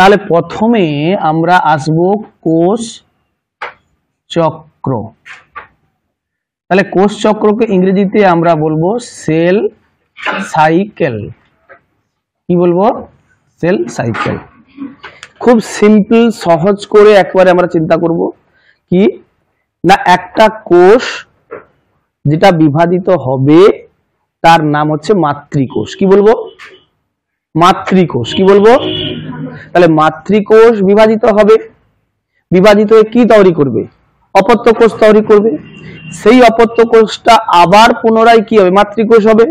তাহলে প্রথমে আমরা আসব কোষ চক্র। তাহলে কোষ চক্রকে ইংরেজিতে আমরা বলবো সেল সাইকেল। কি বলবো? Cell cycle. খুব সিম্পল, সহজ করে একবারে আমরা চিন্তা করব কি না, একটা কোষ যেটা বিভাজিত হবে তার নাম হচ্ছে মাতৃকোষ। কি বলবো? মাতৃকোষ। কি বলবো? তাহলে মাতৃকোষ বিভাজিত হবে, বিভাজিত হয়ে কি তৈরি করবে? অপত্য কোষ তৈরি করবে। সেই অপত্য কোষটা আবার পুনরায় কি হবে? মাতৃকোষ হবে,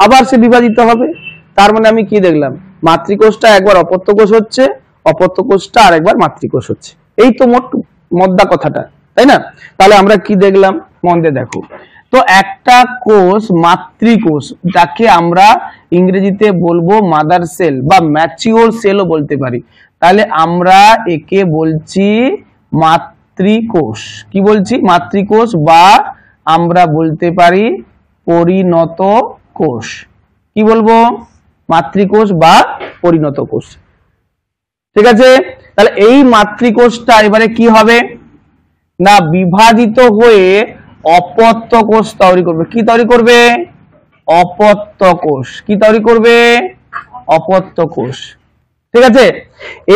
আবার সে বিভাজিত হবে। তার মানে আমি কি দেখলাম? মাতৃকোষটা একবার অপত্য কোষ হচ্ছে, অপত্য কোষটা আরেকবার মাতৃকোষ হচ্ছে। এই তো মোট মদ্দা কথাটা, তাই না? তাহলে আমরা কি দেখলাম? মন দিয়ে দেখো তো, একটা কোষ মাতৃকোষ, যাকে আমরা ইংরেজিতে বলবো মাদার সেল বা ম্যাচিওর সেলও বলতে পারি। তাহলে আমরা একে বলছি মাতৃকোষ। কি বলছি? মাতৃকোষ, বা আমরা বলতে পারি পরিণত কোষ। কি বলবো? মাতৃকোষ বা পরিণত কোষ। ঠিক আছে? তাহলে এই মাতৃকোষটা এবারে কি হবে না, বিভাজিত হয়ে অপত্য কোষ তৈরি করবে। কি তৈরি করবে? অপত্য কোষ। কি তৈরি করবে? অপত্য কোষ। ঠিক আছে?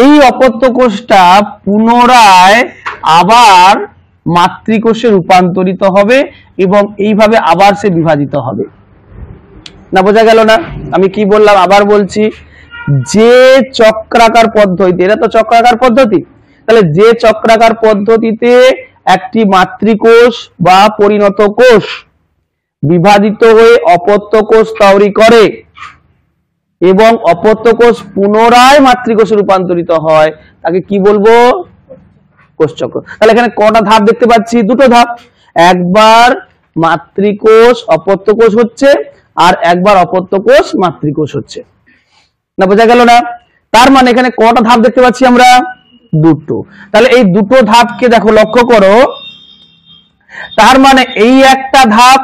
এই অপত্য কোষটা পুনরায় আবার মাতৃকোষে রূপান্তরিত হবে এবং এইভাবে আবার সে বিভাজিত হবে। না বোঝা গেল না? আমি কি বললাম আবার বলছি, যে চক্রাকার পদ্ধতি, এটা তো চক্রাকার পদ্ধতি, তাহলে যে চক্রাকার পদ্ধতিতে একটি মাতৃকোষ বা পরিণত কোষ বিভাজিত হয়ে অপত্য কোষ তৈরি করে এবং অপত্য কোষ পুনরায় মাতৃকোষে রূপান্তরিত হয়, তাকে কি বলবো? কোষ চক্র। তাহলে এখানে কটা ধাপ দেখতে পাচ্ছি? দুটো ধাপ। একবার মাতৃকোষ অপত্য কোষ হচ্ছে, আর একবার অপত্য কোষ মাতৃকোষ হচ্ছে। না বোঝা গেল না? তার মানে এখানে কটা ধাপ দেখতে পাচ্ছি আমরা? দুটো। তাহলে এই দুটো ধাপকে দেখো, লক্ষ্য করো। তার মানে এই একটা ধাপ,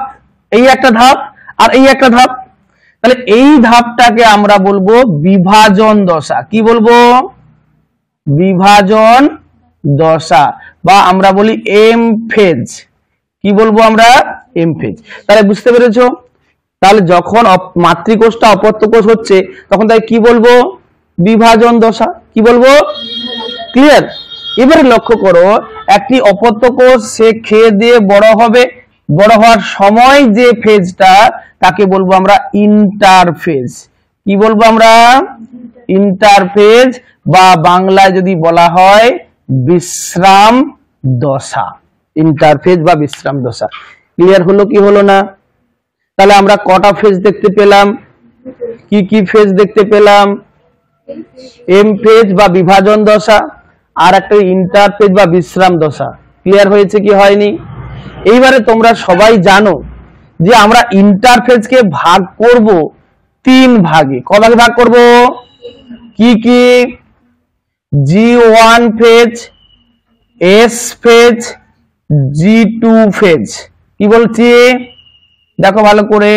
এই একটা ধাপ, আর এই একটা ধাপ। তাহলে এই ধাপটাকে আমরা বলবো বিভাজন দশা। কি বলবো? বিভাজন দশা, বা আমরা বলি এম ফেজ। কি বলবো আমরা? M phase. তাহলে বুঝতে পেরেছো? তাহলে যখন মাতৃকোষটা অপত্য কোষ হচ্ছে তখন তাই কি বলবো? বিভাজন দশা। কি বলবো? ক্লিয়ার? এবারে লক্ষ্য করো, একটি অপত্য কোষ সে খেয়ে দিয়ে বড় হবে, বড় হওয়ার সময় যে ফেজটা, তাকে বলবো আমরা ইন্টারফেজ। কি বলবো আমরা? ইন্টারফেজ, বা বাংলায় যদি বলা হয় বিশ্রাম দশা। ইন্টারফেজ বা বিশ্রাম দশা। ক্লিয়ার হলো কি হলো না? তাহলে আমরা কটা ফেজ দেখতে পেলাম? কি কি ফেজ দেখতে পেলাম? এম ফেজ বা বিভাজন দশা, আর একটা ইন্টারফেজ বা বিশ্রাম দশা। ক্লিয়ার হয়েছে কি হয়নি? এইবারে তোমরা সবাই জানো যে আমরা ইন্টারফেজকে ভাগ করব তিন ভাগে। ক ভাগে ভাগ করব? কি কি? G1 phase, S phase, G2 phase. কি বলছি দেখো ভালো করে।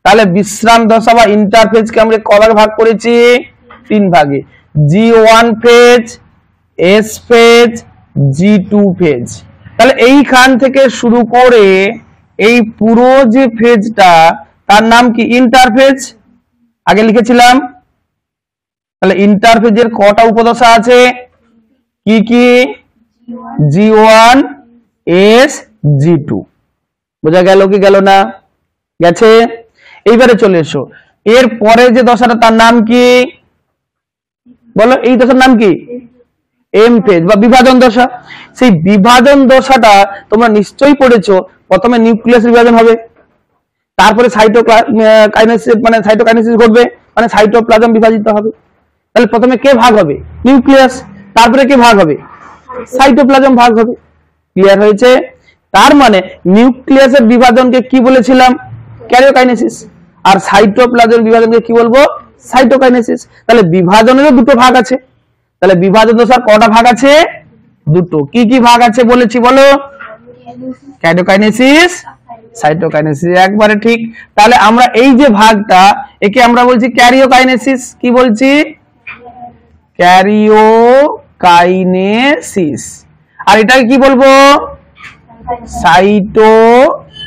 তাহলে বিশ্রাম দশা বা ইন্টারফেজকে আমরা ক ভাগে ভাগ করেছি? তিন ভাগে। G1 phase, S phase, G2 phase. তাহলে এইখান থেকে শুরু করে এই পুরো যে ফেজটা, তার নাম কি? ইন্টারফেজ। আগে লিখেছিলাম। তাহলে ইন্টারফেজের কটা উপদশা আছে? কি কি? G1, S, G2। বোঝা গেল কি গেল না? গেছে? এইবারে চলে এসো, এর পরে যে দশাটা তার নাম কি? বলো, এই দশার নাম কি? এম ফেজ বা বিভাজন দশা। সেই বিভাজন দশাটা তোমরা নিশ্চয়ই পড়েছো। প্রথমে নিউক্লিয়াসের বিভাজন হবে, তারপরে সাইটোকাইনেসিস মানে সাইটোকাইনেসিস ঘটবে, মানে সাইটোপ্লাজম বিভাজিত হবে। তাহলে প্রথমে কে ভাগ হবে? নিউক্লিয়াস। তারপরে কে ভাগ হবে? সাইটোপ্লাজম ভাগ হবে। ক্লিয়ার হয়েছে? তার মানে নিউক্লিয়াসের বিভাজনকে কি বলেছিলাম? ক্যারিওকাইনেসিস। আর সাইটোপ্লাজম বিভাজনকে কি বলবো? সাইটোকাইনেসিস। তাহলে বিভাজনেরও দুটো ভাগ আছে। তাহলে বিভাজন দশার কটা ভাগ আছে? দুটো। কি কি ভাগ আছে বলেছি বলো? Karyokinesis, cytokinesis. একবারে ঠিক। তাহলে আমরা এই যে ভাগটা, একে আমরা বলছি ক্যারিওকাইনেসিস। কি বলছি? ক্যারিওকাইনেসিস। আর এটাকে কি বলবো? সাইটোকাইনেসিস।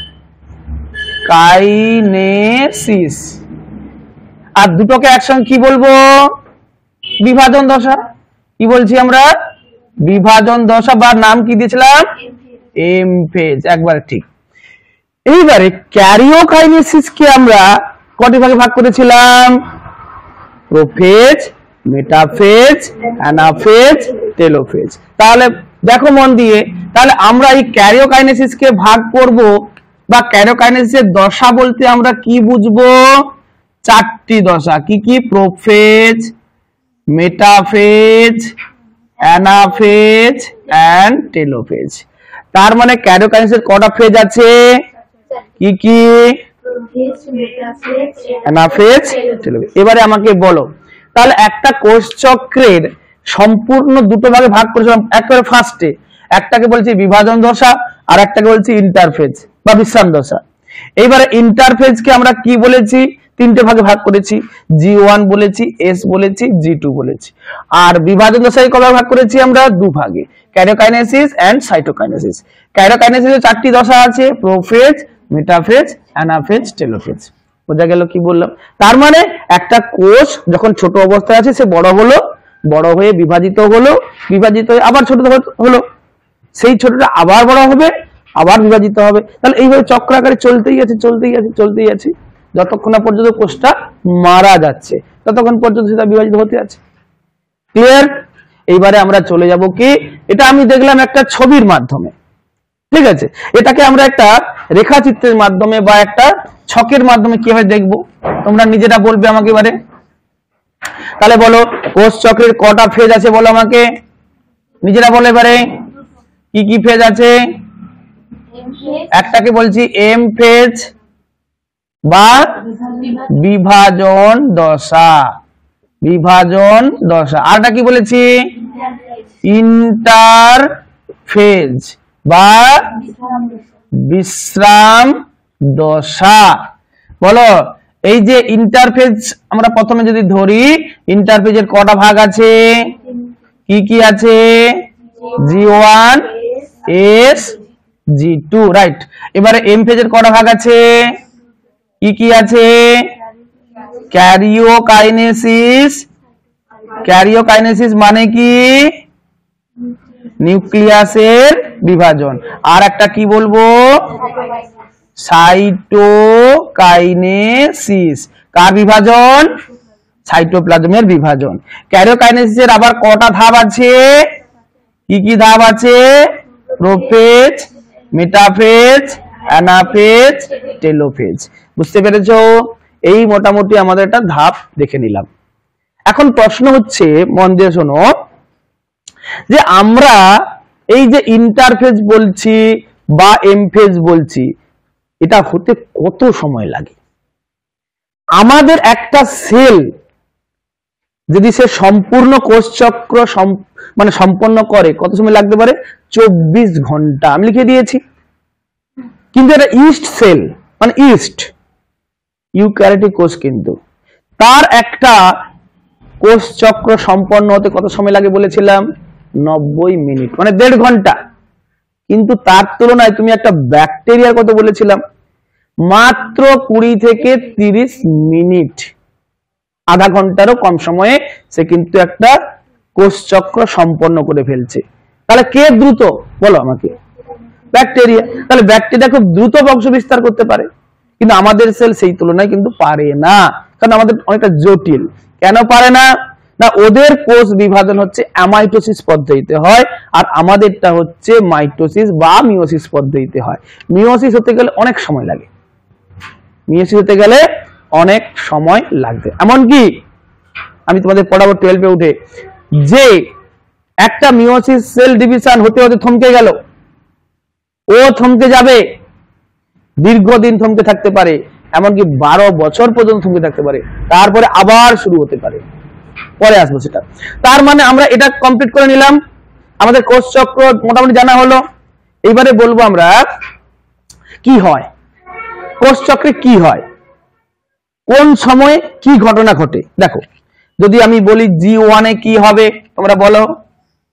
আর দুটোকে একসঙ্গে কি বলবো? বিভাজন দশা। কি বলছি আমরা? বিভাজন দশা, বা নাম কি দিয়েছিলাম? M phase. একবার ঠিক। এইবারে ক্যারিওকাইনেসিস কে আমরা কটি ভাগে ভাগ করেছিলাম? Prophase, metaphase, anaphase, telophase. তাহলে দেখো মন দিয়ে, তাহলে আমরা এই ক্যারিওকাইনেসিস কে ভাগ করব, বা ক্যারিওকাইনেসিসের দশা বলতে আমরা কি বুঝবো? চারটি দশা। কি কি? Prophase, metaphase, anaphase and telophase. তার মানে ক্যারিওকাইনেসিসের কটা ফেজ আছে? কি কি? Anaphase, telophase. এবারে আমাকে বলো, তাহলে একটা কোষ চক্রের সম্পূর্ণ দুটো ভাগে ভাগ করেছিলাম একেবারে ফার্স্টে। একটাকে বলছি বিভাজন দশা, আর একটাকে বলছি ইন্টারফেজ বা বিশ্রাম দশা। এইবারে ইন্টারফেজ কে আমরা কি বলেছি? তিনটে ভাগে ভাগ করেছি। G1 বলেছি, S বলেছি, G2 বলেছি। আর বিভাজন দশায় কবে ভাগ করেছি আমরা? দুভাগে, ক্যারিওকাইনেসিস এন্ড সাইটোকাইনেসিস। ক্যারিওকাইনেসিসে চারটি দশা আছে: প্রোফেজ, মেটাফেজ, অ্যানাফেজ, টেলোফেজ। বোঝা গেল কি বললাম? তার মানে একটা কোষ যখন ছোট অবস্থায় আছে, সে বড় হলো, বড় হয়ে বিভাজিত হলো, বিভাজিত হয়ে আবার ছোট হলো, সেই ছোটটা আবার বড় হবে, আবার বিভাজিত হবে। তাহলে এইভাবে চক্রাকারে চলতেই আছে, চলতেই আছে, চলতেই আছে, যতক্ষণ না পর্যন্ত কোষটা মারা যাচ্ছে, ততক্ষণ পর্যন্ত সেটা বিভাজিত হতে আছে। ক্লিয়ার? এইবারে আমরা চলে যাব কি, এটা আমি দেখলাম একটা ছবির মাধ্যমে, ঠিক আছে? এটাকে আমরা একটা রেখাচিত্রের মাধ্যমে বা একটা ছকের মাধ্যমে কিভাবে দেখবো, তোমরা নিজেরা বলবে আমাকে এবারে। তাহলে বলো, কোষ চক্রের কটা ফেজ আছে বলো আমাকে, নিজেরা বলে এবারে। কি কি ফেজ আছে? একটাকে বলছি এম ফেজ বা বিভাজন দশা, বিভাজন দশা। আরটা কি বলেছি? ইন্টারফেজ বা বিশ্রাম দশা। বলো, এই যে ইন্টারফেজ আমরা প্রথমে যদি ধরি, ইন্টারফেজের কটা ভাগ আছে? কি কি আছে? G1, S, G2, right. এবারে এম ফেজের কটা ভাগ আছে? কি কি আছে? ক্যারিওকাইনেসিস। ক্যারিওকাইনেসিস মানে কি? নিউক্লিয়াসের বিভাজন। আর একটা কি বলবো? সাইটোকাইনেসিস। কার বিভাজন? সাইটোপ্লাজমের বিভাজন। ক্যারিওকাইনেসিসের আবার কটা ধাপ আছে? কি কি ধাপ আছে? Prophase, metaphase, anaphase, telophase. বুঝতে পেরেছো? এই মোটামুটি আমাদের একটা ধাপ দেখে নিলাম। এখন প্রশ্ন হচ্ছে, মন দিয়ে শোনো, যে আমরা এই যে ইন্টারফেজ বলছি বা এমফেজ বলছি, এটা হতে কত সময় লাগে? আমাদের একটা সেল যদি সে সম্পূর্ণ কোষ চক্র মানে সম্পন্ন করে, কত সময় লাগতে পারে? 24 ঘন্টা। আমি লিখে দিয়েছি। কিন্তু এটা ইস্ট সেল, মানে ইস্ট ইউক্যারিওটিক কোষ, কিন্তু তার একটা কোষ চক্র সম্পন্ন হতে কত সময় লাগে বলেছিলাম? 90 মিনিট, মানে 1.5 ঘন্টা। কিন্তু তার তুলনায় তুমি একটা ব্যাকটেরিয়ার কত বলেছিলাম? মাত্র 20 থেকে 30 মিনিট, আধা ঘন্টারও কম সময়ে সে কিন্তু একটা কোষ চক্র সম্পন্ন করে ফেলছে। তাহলে কে দ্রুত বলো আমাকে? ব্যাকটেরিয়া। তাহলে ব্যাকটেরিয়া খুব দ্রুত বংশ বিস্তার করতে পারে, কিন্তু আমাদের সেল সেই তুলনায় কিন্তু পারে না, কারণ আমাদের অনেকটা জটিল। কেন পারে না? না, ওদের কোষ বিভাজন হচ্ছে অ্যামাইটোসিস পদ্ধতিতে হয়, আর আমাদেরটা হচ্ছে মাইটোসিস বা মিওসিস পদ্ধতিতে হয়। মিওসিস হতে গেলে অনেক সময় লাগে, মিওসিস হতে গেলে অনেক সময় লাগবে। এমনকি আমি তোমাদের পড়াবো 12-এ উঠে, যে একটা মিওসিস সেল ডিভিশন হতে হতে থমকে গেল, ও থমকে যাবে, দীর্ঘদিন থমকে থাকতে পারে, এমনকি 12 বছর পর্যন্ত থমকে থাকতে পারে, তারপরে আবার শুরু হতে পারে। পরে আসবো সেটা। তার মানে আমরা এটা কমপ্লিট করে নিলাম, আমাদের কোষ চক্র মোটামুটি জানা হলো। এইবারে বলবো আমরা কি হয়, কোষ চক্রে কি হয়, কোন সময়ে কি ঘটনা ঘটে। দেখো, যদি আমি বলি G1 এ কি হবে তোমরা বলো,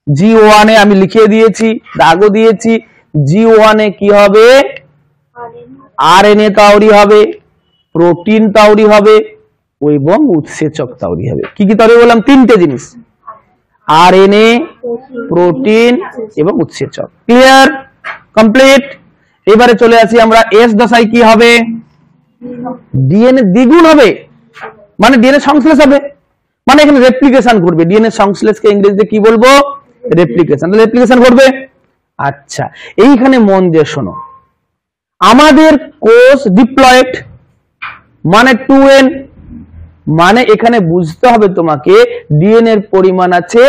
G1 এ আমি লিখে দিয়েছি, দাগও দিয়েছি, G1 এ কি হবে? RNA তৈরি হবে, প্রোটিন তৈরি হবে এবং উৎসেচক তৈরি হবে। কি কি তৈরি বললাম? তিনটে জিনিস, RNA, প্রোটিন এবং উৎসেচক। ক্লিয়ার? কমপ্লিট। এবারে চলে আসি আমরা এস দশায় কি হবে? ডিএনএ দ্বিগুণ হবে, মানে ডিএনএ সংশ্লেষ হবে, মানে এখানে রেপ্লিকেশন ঘটবে। ডিএনএ সংশ্লেষকে ইংরেজিতে কি বলবো? রেপ্লিকেশন। রেপ্লিকেশন ঘটবে। আচ্ছা, এইখানে মন দিয়ে শোনো, আমাদের কোষ ডিপ্লয়েড মানে 2n, মানে এখানে বুঝতে হবে তোমাকে ডিএনএ এর পরিমাণ আছে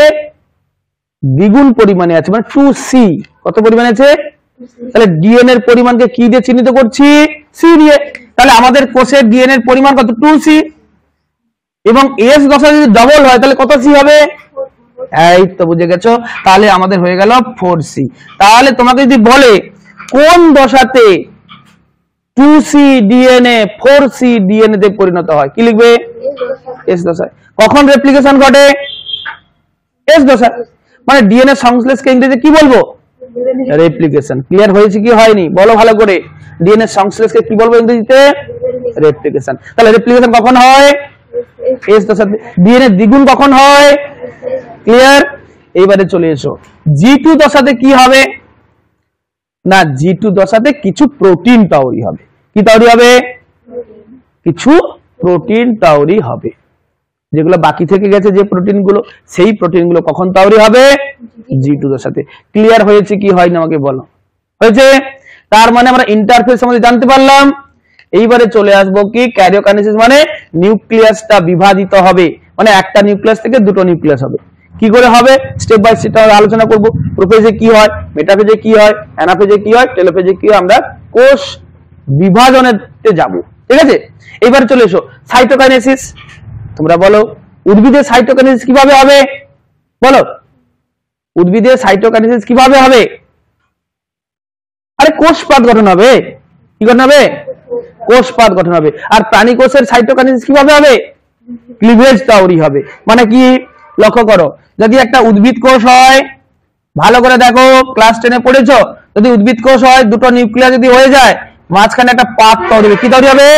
দ্বিগুণ পরিমাণে আছে, মানে 2c। কত পরিমাণ আছে? তাহলে ডিএনএ এর পরিমাণকে কি দিয়ে চিহ্নিত করছি? সি দিয়ে। তাহলে আমাদের কোষের ডিএনএ এর পরিমাণ কত? 2c। এবং এস দশা যদি ডবল হয় তাহলে কত সি হবে? এই তো বুঝে গেছো। তাহলে আমাদের হয়ে গেল 4c। তাহলে তোমাকে যদি বলে কোন দশাতে 2c ডিএনএ 4c ডিএনএ তে পরিণত হয়, কি লিখবে? এস দশায়। কখন রেপ্লিকেশন ঘটে? এস দশায়। মানে ডিএনএ সংশ্লেষকে ইংরেজিতে কি বলবো? রেপ্লিকেশন। ক্লিয়ার হয়েছে কি হয়নি বলো ভালো করে? ডিএনএ সংশ্লেষকে কি বলবো ইংরেজিতে? রেপ্লিকেশন। তাহলে রেপ্লিকেশন কখন হয়? এস দশাতে। ডিএনএ দ্বিগুণ কখন হয়? ক্লিয়ার? এইবারে চলে এসো G2 দশাতে কি হবে? না, G2 দশাতে কিছু প্রোটিন তৈরি হবে। কি তৈরি হবে? কিছু প্রোটিন তৈরি হবে, যেগুলো বাকি থেকে গেছে যে প্রোটিনগুলো, সেই প্রোটিনগুলো কখন তৈরি হবে? G2 দশাতে। ক্লিয়ার হয়েছে কি হয়নি আমাকে বলো? হয়েছে। তার মানে আমরা ইন্টারফেস সম্বন্ধে জানতে পারলাম। এইবারে চলে আসবো কি ক্যারিওকাইনেসিস, মানে নিউক্লিয়াসটা বিভাজিত হবে, মানে একটা নিউক্লিয়াস থেকে দুটো নিউক্লিয়াস হবে। কি করে হবে স্টেপ বাই স্টেপ আলোচনা করব। প্রোফেজে কি হয়, মেটাফেজে কি হয়, অ্যানাফেজে কি হয়, টেলোফেজে কি হয়, আমরা কোষ বিভাজনেতে যাব। ঠিক আছে? এবারে চলে এসো সাইটোকাইনেসিস। তোমরা বলো উদ্ভিদের সাইটোকাইনেসিস কিভাবে হবে? বলো উদ্ভিদের সাইটোকাইনেসিস কিভাবে হবে? আরে কোষপাত গঠন হবে। কি গঠন হবে? কোষপাত গঠন হবে। আর প্রাণী কোষের সাইটোকাইনেসিস কিভাবে হবে? ক্লিভেজ তৈরি হবে। মানে কি লক্ষ্য করো, যদি একটা উদ্ভিদ কোষ হয়, ভালো করে দেখো ক্লাস 10 এ পড়েছো, যদি উদ্ভিদ কোষ হয় দুটো নিউক্লিয়াস যদি হয়ে যায়, মাঝখানে একটা পাত তৈরি হবে। কি তৈরি হবে?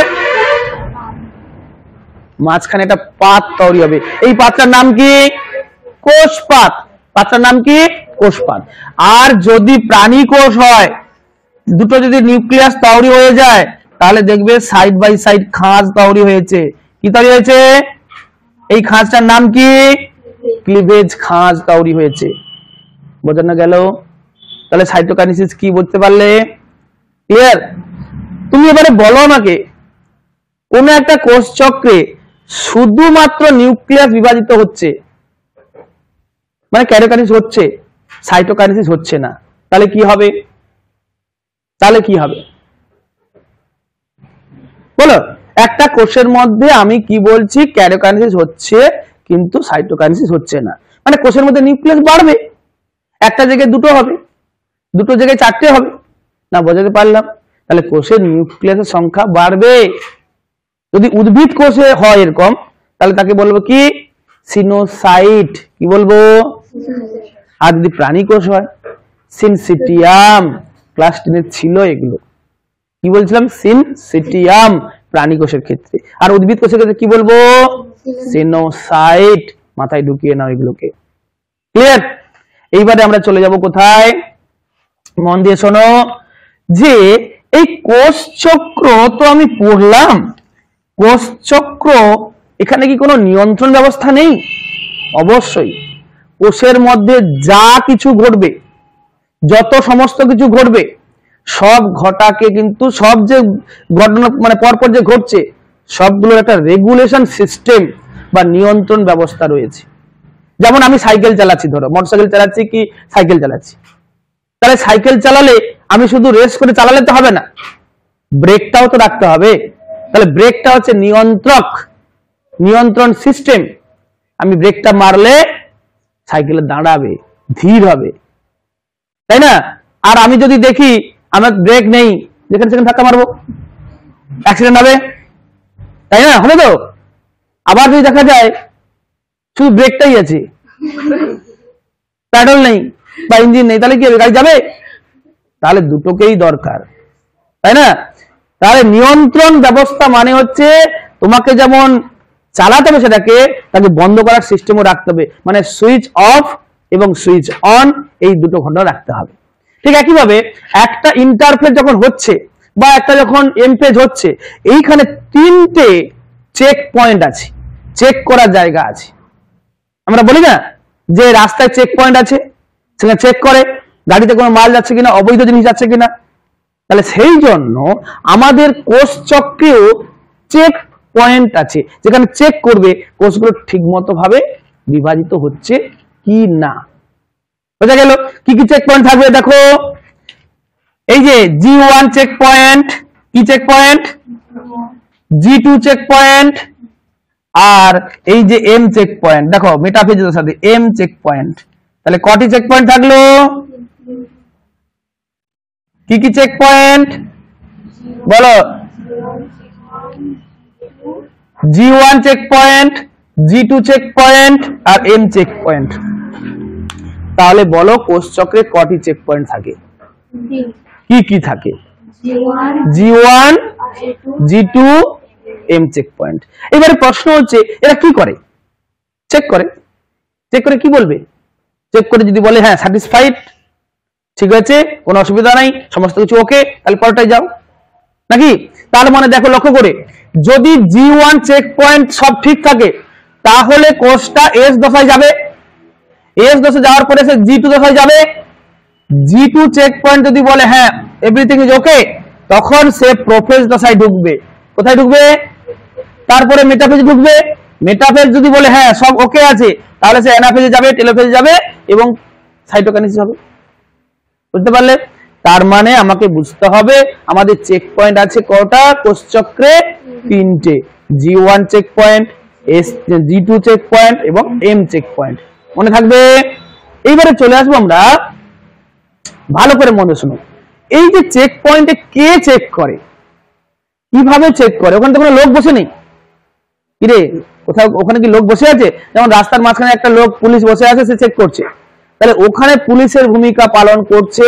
মাঝখানে একটা পাত তৈরি হবে। এই পাতটার নাম কি? কোষপাত। পাতটার নাম কি? কোষপাত। আর যদি প্রাণী কোষ হয়, দুটো যদি নিউক্লিয়াস তৈরি হয়ে যায়, তাহলে দেখবে সাইড বাই সাইড খাঁজ তৈরি হয়েছে। কি তৈরি হয়েছে? এই খাঁজটার নাম কি? ক্লিভেজ খাঁজ তৈরি হয়েছে। বোঝানো গেল? তাহলে সাইটোকাইনেসিস কি বুঝতে পারলে? ক্লিয়ার? তুমি এবারে বলো আমাকে, কোন একটা কোষ চক্রে শুধুমাত্র নিউক্লিয়াস বিভাজিত হচ্ছে, মানে ক্যারিওকাইনেসিস হচ্ছে, সাইটোকাইনেসিস হচ্ছে না, তাহলে কি হবে? তাহলে কি হবে বলো? একটা কোষের মধ্যে আমি কি বলছি, ক্যারিওকাইনেসিস হচ্ছে কিন্তু সাইটোকাইনেসিস হচ্ছে না, মানে কোষের মধ্যে নিউক্লিয়াস বাড়বে, একটা জায়গায় দুটো হবে, দুটো জায়গায় চারটে হবে না। বোঝাতে পারলাম? তাহলে কোষের নিউক্লিয়াসের সংখ্যা বাড়বে। যদি উদ্ভিদ কোষে হয় এরকম, তাহলে তাকে বলবো কি? সিনোসাইট। কি বলবো? আর যদি প্রাণী কোষ হয়, সিনসিটিয়াম। ক্লাস 10 ছিল এগুলো। কি বলছিলাম? সিনসিটিয়াম প্রাণী কোষের ক্ষেত্রে। আর উদ্ভিদ কোষের ক্ষেত্রে কি বলবো? সিনোসাইট। মাথায় ঢুকিয়ে নাও এগুলোকে। ক্লিয়ার? এইবারে আমরা চলে যাব কোথায়? মন দিয়ে শোনো, যে এই কোষ চক্র তো আমি পড়লাম, কোষ চক্র, এখানে কি কোনো নিয়ন্ত্রণ ব্যবস্থা নেই? অবশ্যই। কোষের মধ্যে যা কিছু ঘটবে, যত সমস্ত কিছু ঘটবে, সব ঘটাকে কিন্তু সব যে ঘটনা মানে পরপর যে ঘটছে, সবগুলোর একটা রেগুলেশন সিস্টেম বা নিয়ন্ত্রণ ব্যবস্থা রয়েছে। যেমন আমি সাইকেল চালাচ্ছি, ধরো মোটরসাইকেল চালাচ্ছি কি সাইকেল চালাচ্ছি, তাহলে সাইকেল চালালে আমি শুধু রেস করে চালালে তো হবে না, ব্রেকটাও তো রাখতে হবে। তাহলে ব্রেকটা হচ্ছে নিয়ন্ত্রক, নিয়ন্ত্রণ সিস্টেম। আমি ব্রেকটা মারলে সাইকেলে দাঁড়াবে, ধীর হবে, তাই না? আর আমি যদি দেখি আমার ব্রেক নেই, যেখানে সেখানে ধাক্কা মারবো, অ্যাক্সিডেন্ট হবে, তাই না? হবে তো? আবার যদি দেখা যায় শুধু ব্রেকটাই আছে, প্যাডেল নেই বা ইঞ্জিন নেই, তাহলে কি হবে? গাড়ি যাবে? তাহলে দুটোকেই দরকার, তাই না? তাহলে নিয়ন্ত্রণ ব্যবস্থা মানে হচ্ছে তোমাকে যেমন চালাতে হবে সেটাকে, তাকে বন্ধ করার সিস্টেমও রাখতে হবে, মানে সুইচ অফ এবং সুইচ অন এই দুটো ঘটনা রাখতে হবে। ঠিক একইভাবে একটা ইন্টারফেস যখন হচ্ছে বা একটা যখন এমপেজ হচ্ছে, এইখানে তিনটে চেক পয়েন্ট আছে, চেক করার জায়গা আছে। আমরা বলি না যে রাস্তায় চেক পয়েন্ট আছে, সেখানে চেক করে গাড়িতে কোনো মাল যাচ্ছে কিনা, অবৈধ জিনিস যাচ্ছে কিনা। তাহলে সেই জন্য আমাদের কোষ চক্রেও চেক পয়েন্ট আছে, যেখানে চেক করবে কোষগুলো ঠিক মতো ভাবে বিভাজিত হচ্ছে কি না। বোঝা গেল? কি কি চেক পয়েন্ট থাকবে দেখো, এই যে G1 চেক পয়েন্ট, কি check point? G2 check point, আর এই যে M চেক পয়েন্ট। দেখো মেটাফেজের সাথে M চেক পয়েন্ট, তাহলে কটি চেক পয়েন্ট থাকলো? কি কি চেক পয়েন্ট বলো? G1 check point, G2 check point আর M চেক পয়েন্ট। তাহলে বলো কোষ চক্রে কটি চেক পয়েন্ট থাকে? কি কি থাকে? G1, G2, M check point. এবারে প্রশ্ন হচ্ছে এরা কি করে? চেক করে। চেক করে কি বলবে? চেক করে যদি বলে হ্যাঁ স্যাটিসফাইড, ঠিক আছে, কোনো অসুবিধা নাই, সমস্ত কিছু ওকে, তাহলে পরটাই যাও নাকি? তার মানে দেখো লক্ষ্য করে, যদি G1 চেক পয়েন্ট সব ঠিক থাকে তাহলে কোষটা S দশায় যাবে, S দশায় যাওয়ার পরে সে G2 দশায় যাবে। G2 চেক পয়েন্ট যদি বলে হ্যাঁ এভরিথিং ইজ ওকে, তখন সে প্রোফেজ দশায় ঢুকবে। কোথায় ঢুকবে? তারপরে মেটাফেজ ঢুকবে। মেটাফেজ যদি বলে হ্যাঁ সব ওকে আছে, তাহলে সে অ্যানাফেজে যাবে, টেলোফেজে যাবে এবং সাইটোকাইনেসিস হবে। বুঝতে পারলে? তার মানে আমাকে বুঝতে হবে আমাদের চেক পয়েন্ট আছে কটা কোষ চক্রে? তিনটে। G1 check point, G2 check point এবং M চেক পয়েন্ট। মনে থাকবে? এইবারে চলে আসবো আমরা, ভালো করে মনে শুনো, এই যে চেক পয়েন্টে কে চেক করে, কিভাবে চেক করে? ওখানে তো কোনো লোক বসে নেই, কিরে কোথাও ওখানে কি লোক বসে আছে? যেমন রাস্তার মাঝখানে একটা লোক পুলিশ বসে আছে, সে চেক করছে। তাহলে ওখানে পুলিশের ভূমিকা পালন করছে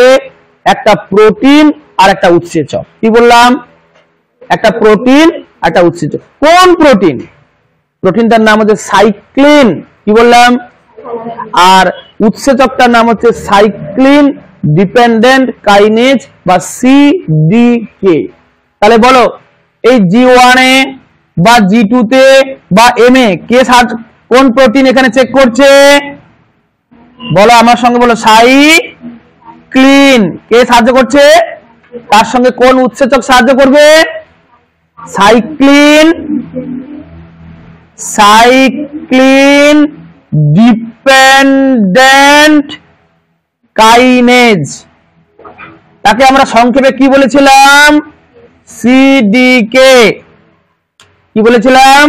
একটা প্রোটিন আর একটা উৎসেচক। কি বললাম? একটা প্রোটিন আর একটা উৎসেচক। কোন প্রোটিন? প্রোটিনটার নাম হচ্ছে সাইক্লিন। কি বললাম? আর উৎসেচকটার নাম হচ্ছে সাইক্লিন ডিপেন্ডেন্ট কাইনেজ বা CDK। তাহলে বলো এই G1 এ বা G2 তে বা M এ কে কোন প্রোটিন এখানে চেক করছে? বলো আমার সঙ্গে বলো, সাইক্লিন। কে সাহায্য করছে? তার সঙ্গে কোন উৎসেচক সাহায্য করবে? সাইক্লিন। সাইক্লিন ডিপেন্ডেন্ট কাইনেজ, তাকে আমরা সংক্ষেপে কি বলেছিলাম? CDK। কি বলেছিলাম?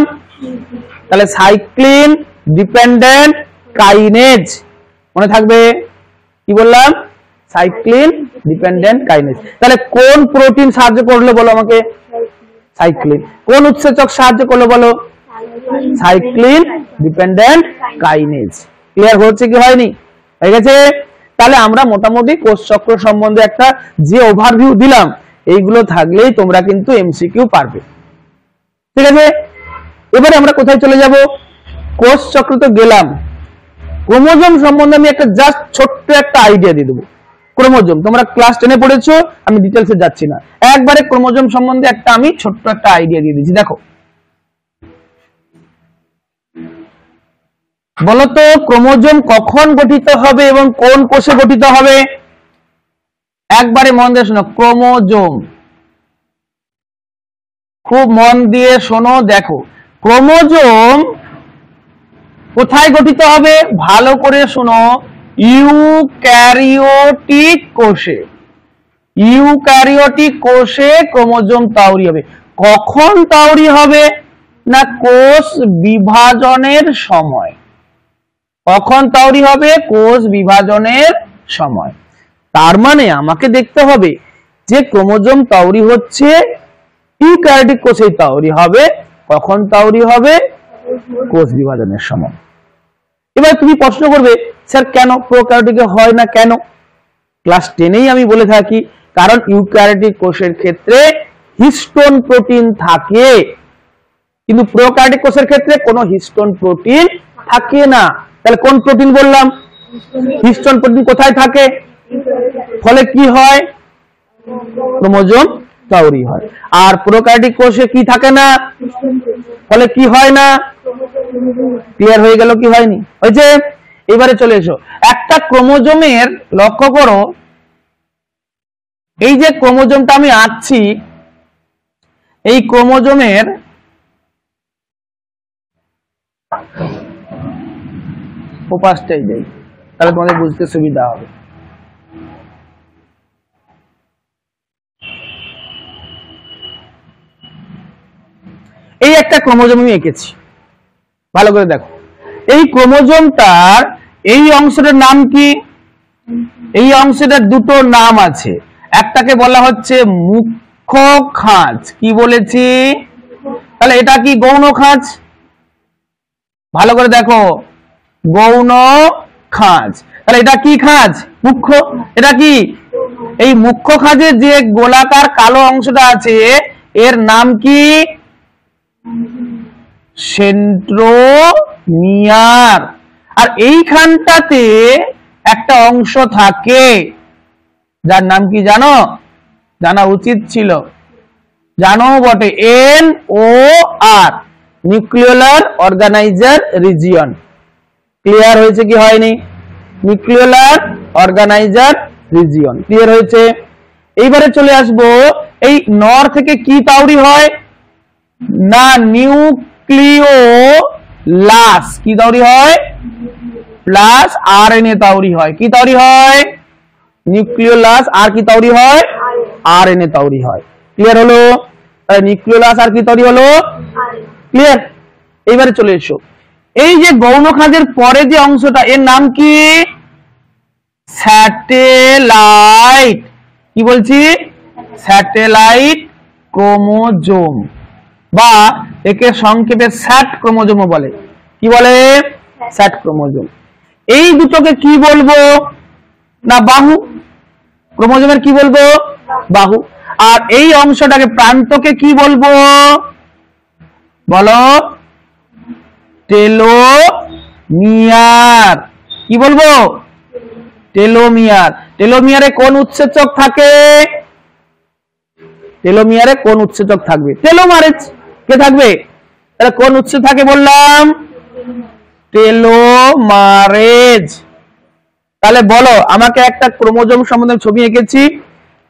তাহলে সাইক্লিন ডিপেন্ডেন্ট কাইনেজ, মনে থাকবে? কি বললাম? Cyclin dependent kinase. তাহলে কোন প্রোটিন সাহায্য করলো বলো আমাকে? সাইক্লিন। কোন উৎসেচক সাহায্য করলো বলো? Cyclin dependent kinase. ক্লিয়ার হচ্ছে কি হয়নি? হয়ে গেছে? তাহলে আমরা মোটামুটি কোষ চক্র সম্বন্ধে একটা যে ওভারভিউ দিলাম, এইগুলো থাকলেই তোমরা কিন্তু এমসিকিউ পারবে। ঠিক আছে? এবারে আমরা কোথায় চলে যাব? কোষ চক্র তো গেলাম, ক্রোমোজোম সম্বন্ধে আমি একটা জাস্ট ছোট্ট একটা আইডিয়া দিয়ে দেবো। ক্রোমোজোম তোমরা ক্লাস 10 এ পড়েছো, আমি ডিটেলসে যাচ্ছি না, একবারে ক্রোমোজোম সম্বন্ধে একটা আমি ছোট্ট একটা আইডিয়া দিয়ে দিচ্ছি। দেখো বলতো ক্রোমোজোম কখন গঠিত হবে এবং কোন কোষে গঠিত হবে? একবারে মন দিয়ে শোনো, ক্রোমোজোম খুব মন দিয়ে শোনো। দেখো ক্রোমোজোম কোথায় গঠিত হবে? ভালো করে শোনো, ইউক্যারিওটিক কোষে। ইউক্যারিওটিক কোষে ক্রোমোজোম তৈরি হবে। কখন তৈরি হবে? না কোষ বিভাজনের সময়। কখন তৈরি হবে? কোষ বিভাজনের সময়। তার মানে আমাকে দেখতে হবে যে ক্রোমোজোম তৈরি হচ্ছে ইউক্যারিওটিক কোষেই তৈরি হবে। কখন তৈরি হবে? কোষ বিভাজনের সময়। এবার তুমি প্রশ্ন করবে স্যার কেন প্রোক্যারিওটিকে হয় না কেন? ক্লাস 10এই আমি বলে থাকি, কারণ ইউক্যারিওটিক কোষের ক্ষেত্রে হিস্টোন প্রোটিন থাকে, কিন্তু প্রোক্যারিওটিক কোষের ক্ষেত্রে কোনো হিস্টোন প্রোটিন থাকে না। তাহলে কোন প্রোটিন বললাম? হিস্টোন প্রোটিন কোথায় থাকে? ফলে কি হয়? ক্রোমোজোম তৈরি হয়। আর প্রোক্যারিওটিক কোষে কি থাকে না, ফলে কি হয় না? ক্লিয়ার হয়ে গেল কি হয়নি? হয়েছে? এবারে চলে এসো, একটা ক্রোমোজোমের লক্ষ্য করো, এই যে ক্রোমোজোমটা আমি আঁকছি, এই ক্রোমোজোমের ওপাশটাই যাই, তাহলে তোমাদের বুঝতে সুবিধা হবে। এই একটা ক্রোমোজোম আমি এঁকেছি, ভালো করে দেখো। এই ক্রোমোজোমটার এই অংশটার নাম কি? এই অংশটার দুটো নাম আছে, একটাকে বলা হচ্ছে মুখ্য খাঁজ। কি বলেছি? তাহলে এটা কি গৌণ খাঁজ? ভালো করে দেখো, গৌণ খাঁজ। তাহলে এটা কি খাঁজ? মুখ্য। এটা কি? এই মুখ্য খাঁজের যে গোলাকার কালো অংশটা আছে এর নাম কি? সেন্ট্রোমিয়ার। আর এইখানটাতে একটা অংশ থাকে যার নাম কি জানো? জানা উচিত ছিল, জানো বটে, NOR, nucleolar organiser region. Clear হয়েছে কি হয়নি? নিউক্লিওলার অর্গানাইজার রিজিয়ন ক্লিয়ার হয়েছে। এইবারে চলে আসবো, এই নর থেকে কি তৈরি হয় না? নিউক্লিওলাস। কি তৈরি হয়? প্লাস RNA তৈরি হয়। কি তৈরি হয়? নিউক্লিওলাস। আর কি তৈরি হয়? RNA তৈরি হয়। ক্লিয়ার হলো? নিউক্লিওলাস আর কি তৈরি হলো? ক্লিয়ার। এইবারে চলে এসো, এই যে গৌণ খাঁজের পরে যে অংশটা এর নাম কি? স্যাটেলাইট। কি বলছি? স্যাটেলাইট ক্রোমোজোম, বা একে সংক্ষেপে স্যাট ক্রোমোজোমও বলে। কি বলে? স্যাট ক্রোমোজোম। এই দুটোকে কি বলবো না? বাহু। ক্রোমোজোমের কি বলবো? বাহু। আর এই অংশটাকে, প্রান্তকে কি বলবো বলো? টেলোমিয়ার। কি বলবো? টেলোমিয়ার। টেলোমিয়ারে কোন উৎসেচক থাকে? টেলোমিয়ারে কোন উৎসেচক থাকবে? টেলোমারেজ। কে থাকবে? তাহলে কোন উৎসেচক থাকে বললাম? টেলোমারেজ। তাহলে বলো আমাকে, একটা ক্রোমোজোম সম্বন্ধে ছবি এঁকেছি,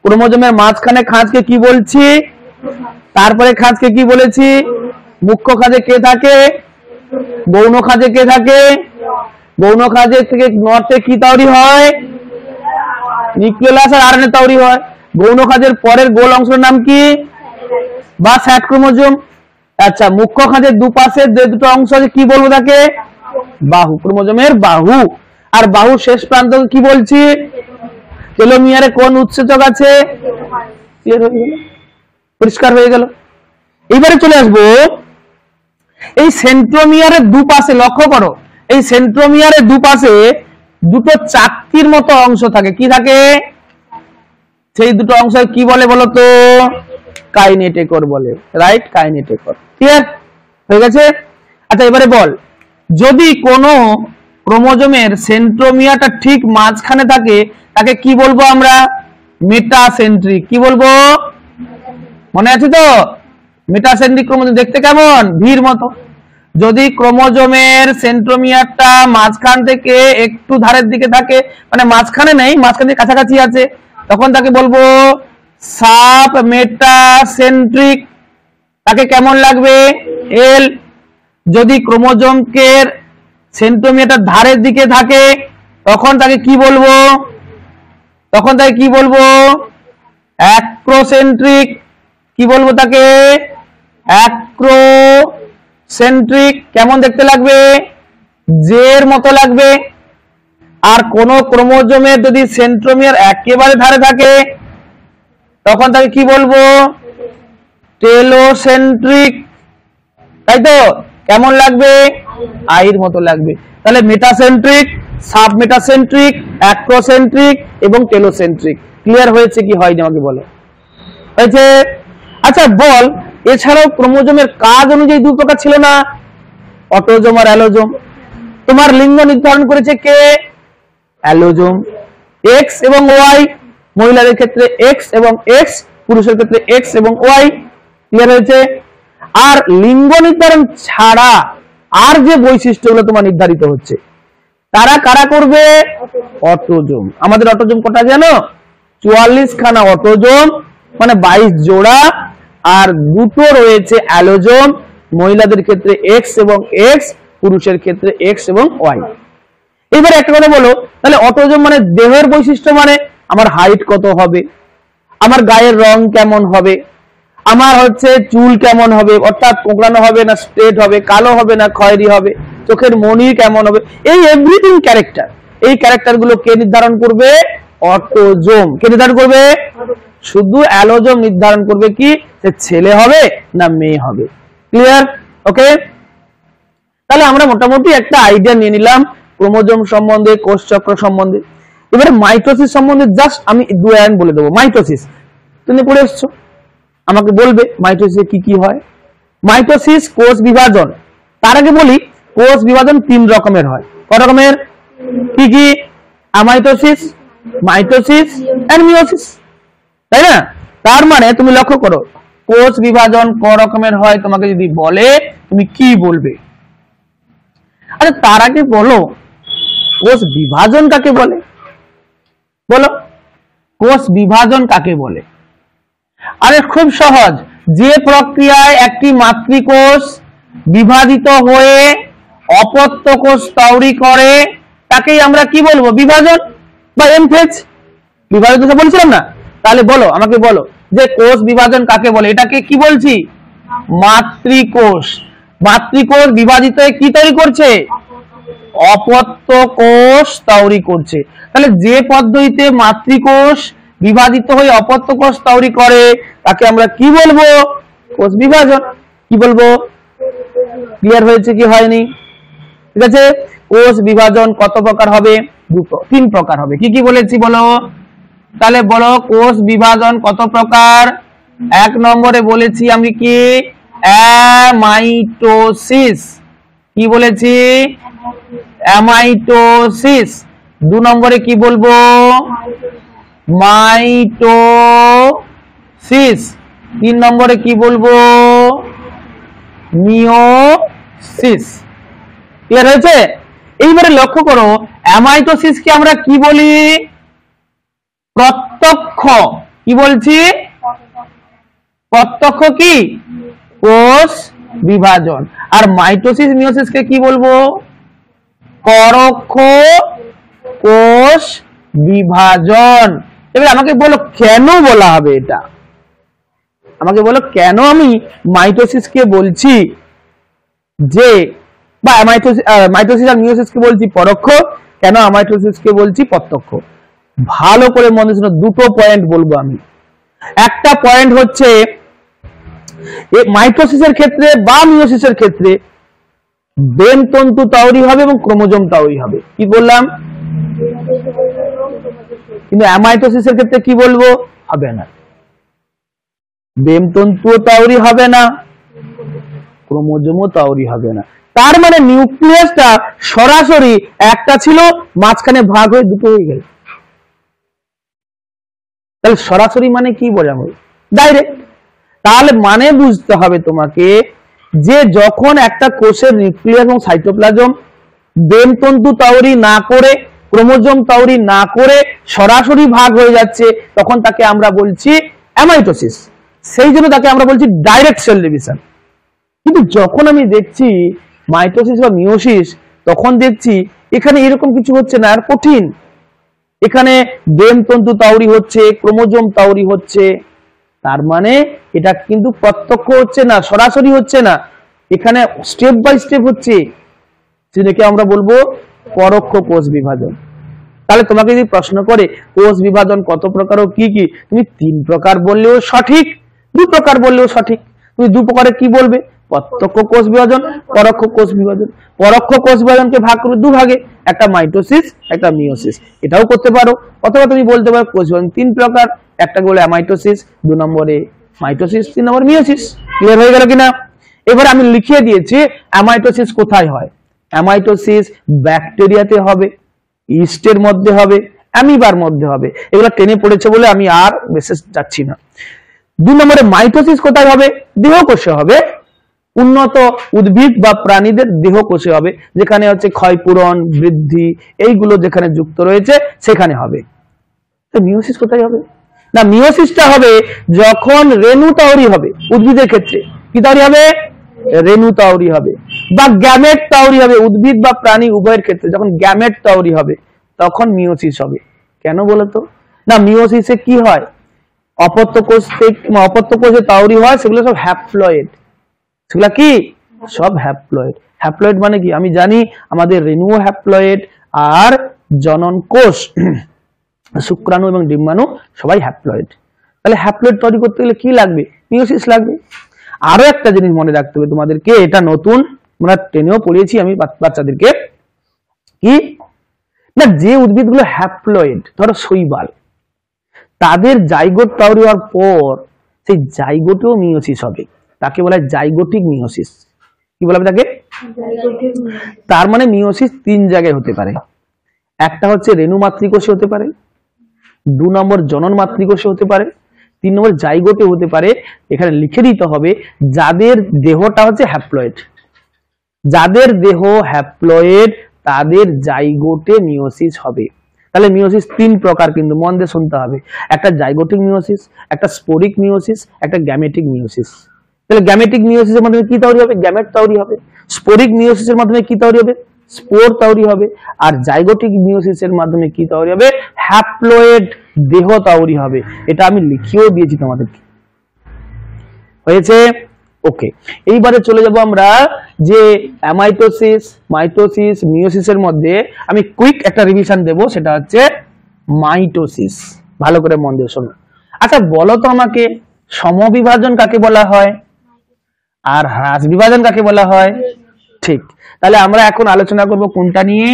ক্রোমোজোমের মাঝখানে খাঁজকে কি বলছি? তারপরে খাঁজকে কি বলেছি? মুখ্য খাঁজে কে থাকে? গৌণ খাঁজে কে থাকে? গৌণ খাঁজের থেকে নর্থে কি তৈরি হয়? নিউক্লিওলাস আর RNA তৈরি হয়। গৌণ খাঁজের পরের গোল অংশের নাম কি? বা স্যাট ক্রোমোজোম। আচ্ছা, মুখ্য খাঁজের দুপাশের যে দুটো অংশ আছে কি বলবো তাকে? বাহু। ক্রোমোজোমের বাহু। আর বাহুর শেষ প্রান্তকে কি বলছি? টেলোমিয়ারে কোন উৎসেচক আছে? পরিষ্কার হয়ে গেল। এইবারে চলে আসবো, এই সেন্ট্রোমিয়ারের দুপাশে লক্ষ্য করো, এই সেন্ট্রোমিয়ারের দুপাশে দুটো চাকতির মতো অংশ থাকে। কি থাকে? সেই দুটো অংশ কি বলে বলো তো? কাইনেটেকর বলে। রাইট, কাইনেটেকর। ক্লিয়ার হয়ে গেছে? আচ্ছা, এবারে বল, যদি কোনো ক্রোমোজোমের সেন্ট্রোমিয়ারটা ঠিক মাঝখানে থাকে তাকে কি বলবো আমরা? মেটাসেন্ট্রিক। কি বলবো? মনে আছে তো? মেটাসেন্ট্রিক ক্রোমোজোম দেখতে কেমন? ভির মতো। যদি ক্রোমোজোমের সেন্ট্রোমিয়ারটা মাঝখান থেকে একটু ধারের দিকে থাকে, মানে মাঝখানে নেই, মাঝখান থেকে কাছাকাছি আছে, তখন তাকে বলবো সাব মেটাসেন্ট্রিক। তাকে কেমন লাগবে? এল। যদি ক্রোমোজোমের সেন্ট্রোমিয়ারটা ধারের দিকে থাকে তখন তাকে কি বলবো? তখন তাকে কি বলবো? অ্যাক্রোসেন্ট্রিক। কি বলবো তাকে? অ্যাক্রোসেন্ট্রিক। কেমন দেখতে লাগবে? জের মতো লাগবে। আর কোন ক্রোমোজোমের যদি সেন্ট্রোমিয়ার একেবারে ধারে থাকে তখন তাকে কি বলবো? টেলোসেন্ট্রিক। তাই তো? কেমন লাগবে? আইর মতো লাগবে। তাহলে মেটাসেন্ট্রিক, সাবমেটাসেন্ট্রিক, অ্যাক্রোসেন্ট্রিক এবং টেলোসেন্ট্রিক। ক্লিয়ার হয়েছে কি হয়নি আমাকে বলো? হয়েছে? আচ্ছা বল, এছাড়াও ক্রোমোজোমের কাজ অনুযায়ী দুই প্রকার ছিল না, অটোজোম আর অ্যালোজোম। তোমার লিঙ্গ নির্ধারণ করেছে কে? অ্যালোজোম। এক্স এবং ওয়াই, মহিলাদের ক্ষেত্রে এক্স এবং এক্স, পুরুষের ক্ষেত্রে এক্স এবং ওয়াই। ক্লিয়ার হয়েছে? আর লিঙ্গ নির্ধারণ ছাড়া আর যে বৈশিষ্ট্যগুলো তোমার নির্ধারিত হচ্ছে তারা কারা করবে? অটোজোম। আমাদের অটোজোম কটা জানো? 44 খানা অটোজোম, মানে 22 জোড়া, আর দুটো রয়েছে অ্যালোজোম, মহিলাদের ক্ষেত্রে এক্স এবং এক্স, পুরুষের ক্ষেত্রে এক্স এবং ওয়াই। এবারে একটা কথা বলো, তাহলে অটোজোম মানে দেহের বৈশিষ্ট্য, মানে আমার হাইট কত হবে, আমার গায়ের রং কেমন হবে, আমার হচ্ছে চুল কেমন হবে, অর্থাৎ কোঁকড়ানো হবে না স্ট্রেট হবে, কালো হবে না খয়েরি হবে, চোখের মনি কেমন হবে, এই এভরিথিং ক্যারেক্টার, এই ক্যারেক্টার গুলো কে নির্ধারণ করবে? অটোজোম। কে নির্ধারণ করবে? শুধু অ্যালোজোম নির্ধারণ করবে কি সে ছেলে হবে না মেয়ে হবে। ক্লিয়ার? ওকে, তাহলে আমরা মোটামুটি একটা আইডিয়া নিয়ে নিলাম ক্রোমোজোম সম্বন্ধে, কোষ চক্র সম্বন্ধে। এবারে মাইটোসিস সম্বন্ধে জাস্ট আমি দু লাইন বলে দেবো। মাইটোসিস তুমি পড়ে এসছো, আমাকে বলবে মাইটোসিসে কি কি হয়। মাইটোসিস কোষ বিভাজন। তার আগে বলি কোষ বিভাজন 3 রকমের হয়। কত রকমের? কি কি? অ্যামাইটোসিস, মাইটোসিস এন্ড মিয়োসিস, তাই না? তার মানে তুমি লক্ষ্য করো কোষ বিভাজন ক রকমের হয়, তোমাকে যদি বলে তুমি কি বলবে? আরে তার আগে বলো কোষ বিভাজন কাকে বলে? বলো কোষ বিভাজন কাকে বলে? আরে খুব সহজ, যে প্রক্রিয়ায় একটি মাতৃকোষ বিভাজিত হয়ে অপত্য কোষ তৈরি করে তাকেই আমরা কি বলবো? বিভাজন বা এমফেজ। বিভাজন তো বলছিলাম না? তাহলে বলো, আমাকে বলো যে কোষ বিভাজন কাকে বলে? এটাকে কি বলছি? মাতৃকোষ। মাতৃকোষ বিভাজিত হয়ে কি তৈরি করছে? অপত্য কোষ তৈরি করছে। তাহলে যে পদ্ধতিতে মাতৃকোষ বিভাজিত হয়ে অপত্য কোষ তৈরি করে তাকে আমরা কি বলবো? কোষ বিভাজন। কি বলবো? ক্লিয়ার হয়েছে কি হয়নি? ঠিক আছে, কোষ বিভাজন কত প্রকার হবে? 3 প্রকার হবে। কি কি বলেছি বলো? তাহলে বলো কোষ বিভাজন কত প্রকার? 1 নম্বরে বলেছি আমি কি? অ্যামাইটোসিস। কি বলেছি? অ্যামাইটোসিস। 2 নম্বরে কি বলবো? মাইটোসিস। 3 নম্বরে কি বলবো? মিয়োসিস। ক্লিয়ার হয়েছে? এইবারে লক্ষ্য করো অ্যামাইটোসিসকে আমরা কি বলি? প্রত্যক্ষ। কি বলছি? প্রত্যক্ষ কি? কোষ বিভাজন। আর মাইটোসিস মিয়োসিসকে কি বলবো? পরোক্ষ কোষ বিভাজন। এবার আমাকে বলো কেন বলা হবে এটা? আমাকে বলো কেন আমি মাইটোসিসকে বলছি যে, বা মাইটোসিস আর মিয়োসিসকে বলছি পরোক্ষ, কেন মাইটোসিসকে বলছি প্রত্যক্ষ? ভালো করে মনে শোনো, দুটো পয়েন্ট বলবো আমি। একটা পয়েন্ট হচ্ছে মাইটোসিসের ক্ষেত্রে বা মিয়োসিসের ক্ষেত্রে বেনতন্তু তৈরি হবে এবং ক্রোমোজোম তৈরি হবে। কি বললাম? কিন্তু অ্যামাইটোসিসের ক্ষেত্রে কি বলবো? হবে না, বেনতন্তুও তৈরি হবে না, ক্রোমোজোমও তৈরি হবে না। তার মানে নিউক্লিয়াসটা সরাসরি একটা ছিল, মাঝখানে ভাগ হয়ে দুটো হয়ে গেল। তাহলে সরাসরি মানে কি বোঝাবো? ডাইরেক্ট। তাহলে মানে বুঝতে হবে তোমাকে যে যখন একটা কোষের নিউক্লিয়াস এবং সাইটোপ্লাজম বেনতন্তু তৈরি না করে, ক্রোমোজোম তৈরি না করে সরাসরি ভাগ হয়ে যাচ্ছে, তখন তাকে আমরা বলছি অ্যামাইটোসিস। সেই জন্য তাকে আমরা বলছি ডাইরেক্ট সেল ডিভিশন। কিন্তু যখন আমি দেখছি মাইটোসিস বা মিয়োসিস, তখন দেখছি এখানে এরকম কিছু হচ্ছে না, আর কঠিন। এখানে বেনতন্তু তৈরি হচ্ছে, ক্রোমোজোম তৈরি হচ্ছে। তার মানে এটা কিন্তু প্রত্যক্ষ হচ্ছে না, সরাসরি হচ্ছে না, এখানে স্টেপ বাই স্টেপ হচ্ছে, যেটাকে আমরা বলবো পরোক্ষ কোষ বিভাজন। তাহলে তোমাকে যদি প্রশ্ন করে কোষ বিভাজন কত প্রকার ও কি কি, তুমি 3 প্রকার বললেও সঠিক, 2 প্রকার বললেও সঠিক। তুমি 2 প্রকারে কি বলবে? প্রত্যক্ষ কোষ বিভাজন, পরোক্ষ কোষ বিভাজন। পরোক্ষ কোষ বিভাজনকে ভাগ করবে দু ভাগে, একটা মাইটোসিস, একটা মিওসিস। এটাও করতে পারো, অথবা তুমি বলতে পারো কোষ বিভাজন তিন প্রকার, একটা বলে অ্যামাইটোসিস, 2 নম্বরে মাইটোসিস, 3 নম্বর মিওসিস। ক্লিয়ার হয়ে গেল কিনা? এবার আমি লিখিয়ে দিয়েছি অ্যামাইটোসিস কোথায় হয়। অ্যামাইটোসিস ব্যাকটেরিয়াতে হবে, ইস্টের মধ্যে হবে, অ্যামিবার মধ্যে হবে। এগুলো টেনে পড়েছে বলে আমি আর বিশেষ যাচ্ছি না। 2 নম্বরে মাইটোসিস কোথায় হবে? দেহকোষে হবে, উন্নত উদ্ভিদ বা প্রাণীদের দেহকোষে হবে, যেখানে হচ্ছে ক্ষয়পূরণ, বৃদ্ধি এইগুলো যেখানে যুক্ত রয়েছে সেখানে হবে। তো মিওসিস কোথায় হবে? না, মিওসিসটা হবে যখন রেণু তৈরি হবে। উদ্ভিদের ক্ষেত্রে কি তৈরি হবে? রেণু তৈরি হবে, বা গ্যামেট তৈরি হবে। উদ্ভিদ বা প্রাণী উভয়ের ক্ষেত্রে যখন গ্যামেট তৈরি হবে তখন মিওসিস হবে। কেন বলতো? না, মিওসিসে কি হয়, অপত্য কোষ থেকে অপত্য কোষে তৈরি হয়, সেগুলো সব হ্যাপ্লয়েড। সেগুলো কি? সব হ্যাপ্লয়েড। হ্যাপ্লয়েড মানে কি? আমি জানি আমাদের রেণুও হ্যাপ্লয়েড, আর জনন কোষ, শুক্রাণু এবং ডিম্বাণু সবাই হ্যাপ্লয়েড। তাহলে হ্যাপ্লয়েড তৈরি করতে গেলে কি লাগবে? মিওসিস লাগবে। আরো একটা জিনিস মনে রাখতে হবে তোমাদেরকে, এটা নতুন, আমরা টেনেও পড়িয়েছি আমি বাচ্চাদেরকে, কি না, যে উদ্ভিদগুলো হ্যাপ্লয়েড, ধরো শৈবাল, তাদের জাইগোট তৈরি হওয়ার পর সেই জাইগোটেও মিওসিস হবে। তাকে বলা হয় জাইগোটিক মিওসিস। কি বলা হবে তাকে? তার মানে মিওসিস 3 জায়গায় হতে পারে। একটা হচ্ছে রেণু মাতৃকোষে হতে পারে, 2 নম্বর জনন মাতৃকোষে হতে পারে, 3 নম্বর জাইগোটে হতে পারে। এখানে লিখে দিতে হবে যাদের দেহটা হচ্ছে হ্যাপ্লয়েড, যাদের দেহ হ্যাপ্লয়েড তাদের জাইগোটে মিওসিস হবে। তাহলে মিওসিস 3 প্রকার, কিন্তু মন দিয়ে শুনতে হবে। একটা জাইগোটিক মিওসিস, একটা স্পোরিক মিওসিস, একটা গ্যামেটিক মিওসিস। তাহলে গ্যামেটিক মিওসিসের মাধ্যমে কি তৈরি হবে? গ্যামেট তৈরি হবে। স্পোরিক মিওসিসের মাধ্যমে কি তৈরি হবে? স্পোর তৈরি হবে। আর জাইগোটিক মিওসিসের মাধ্যমে কি তৈরি হবে? হ্যাপ্লয়েড দেহ তৈরি হবে। এটা আমি লিখিয়েও দিয়েছি তোমাদেরকে। হয়েছে? ওকে, এইবারে চলে যাব আমরা যে অ্যামাইটোসিস, মাইটোসিস, মিওসিসের মধ্যে আমি কুইক একটা রিভিশন দেব, সেটা হচ্ছে মাইটোসিস। ভালো করে মন দিয়ে শোনো। আচ্ছা বলো তো আমাকে, সমবিভাজন কাকে বলা হয় আর হ্রাস বিভাজন কাকে বলা হয়? ঠিক, তাহলে আমরা এখন আলোচনা করব কোনটা নিয়ে?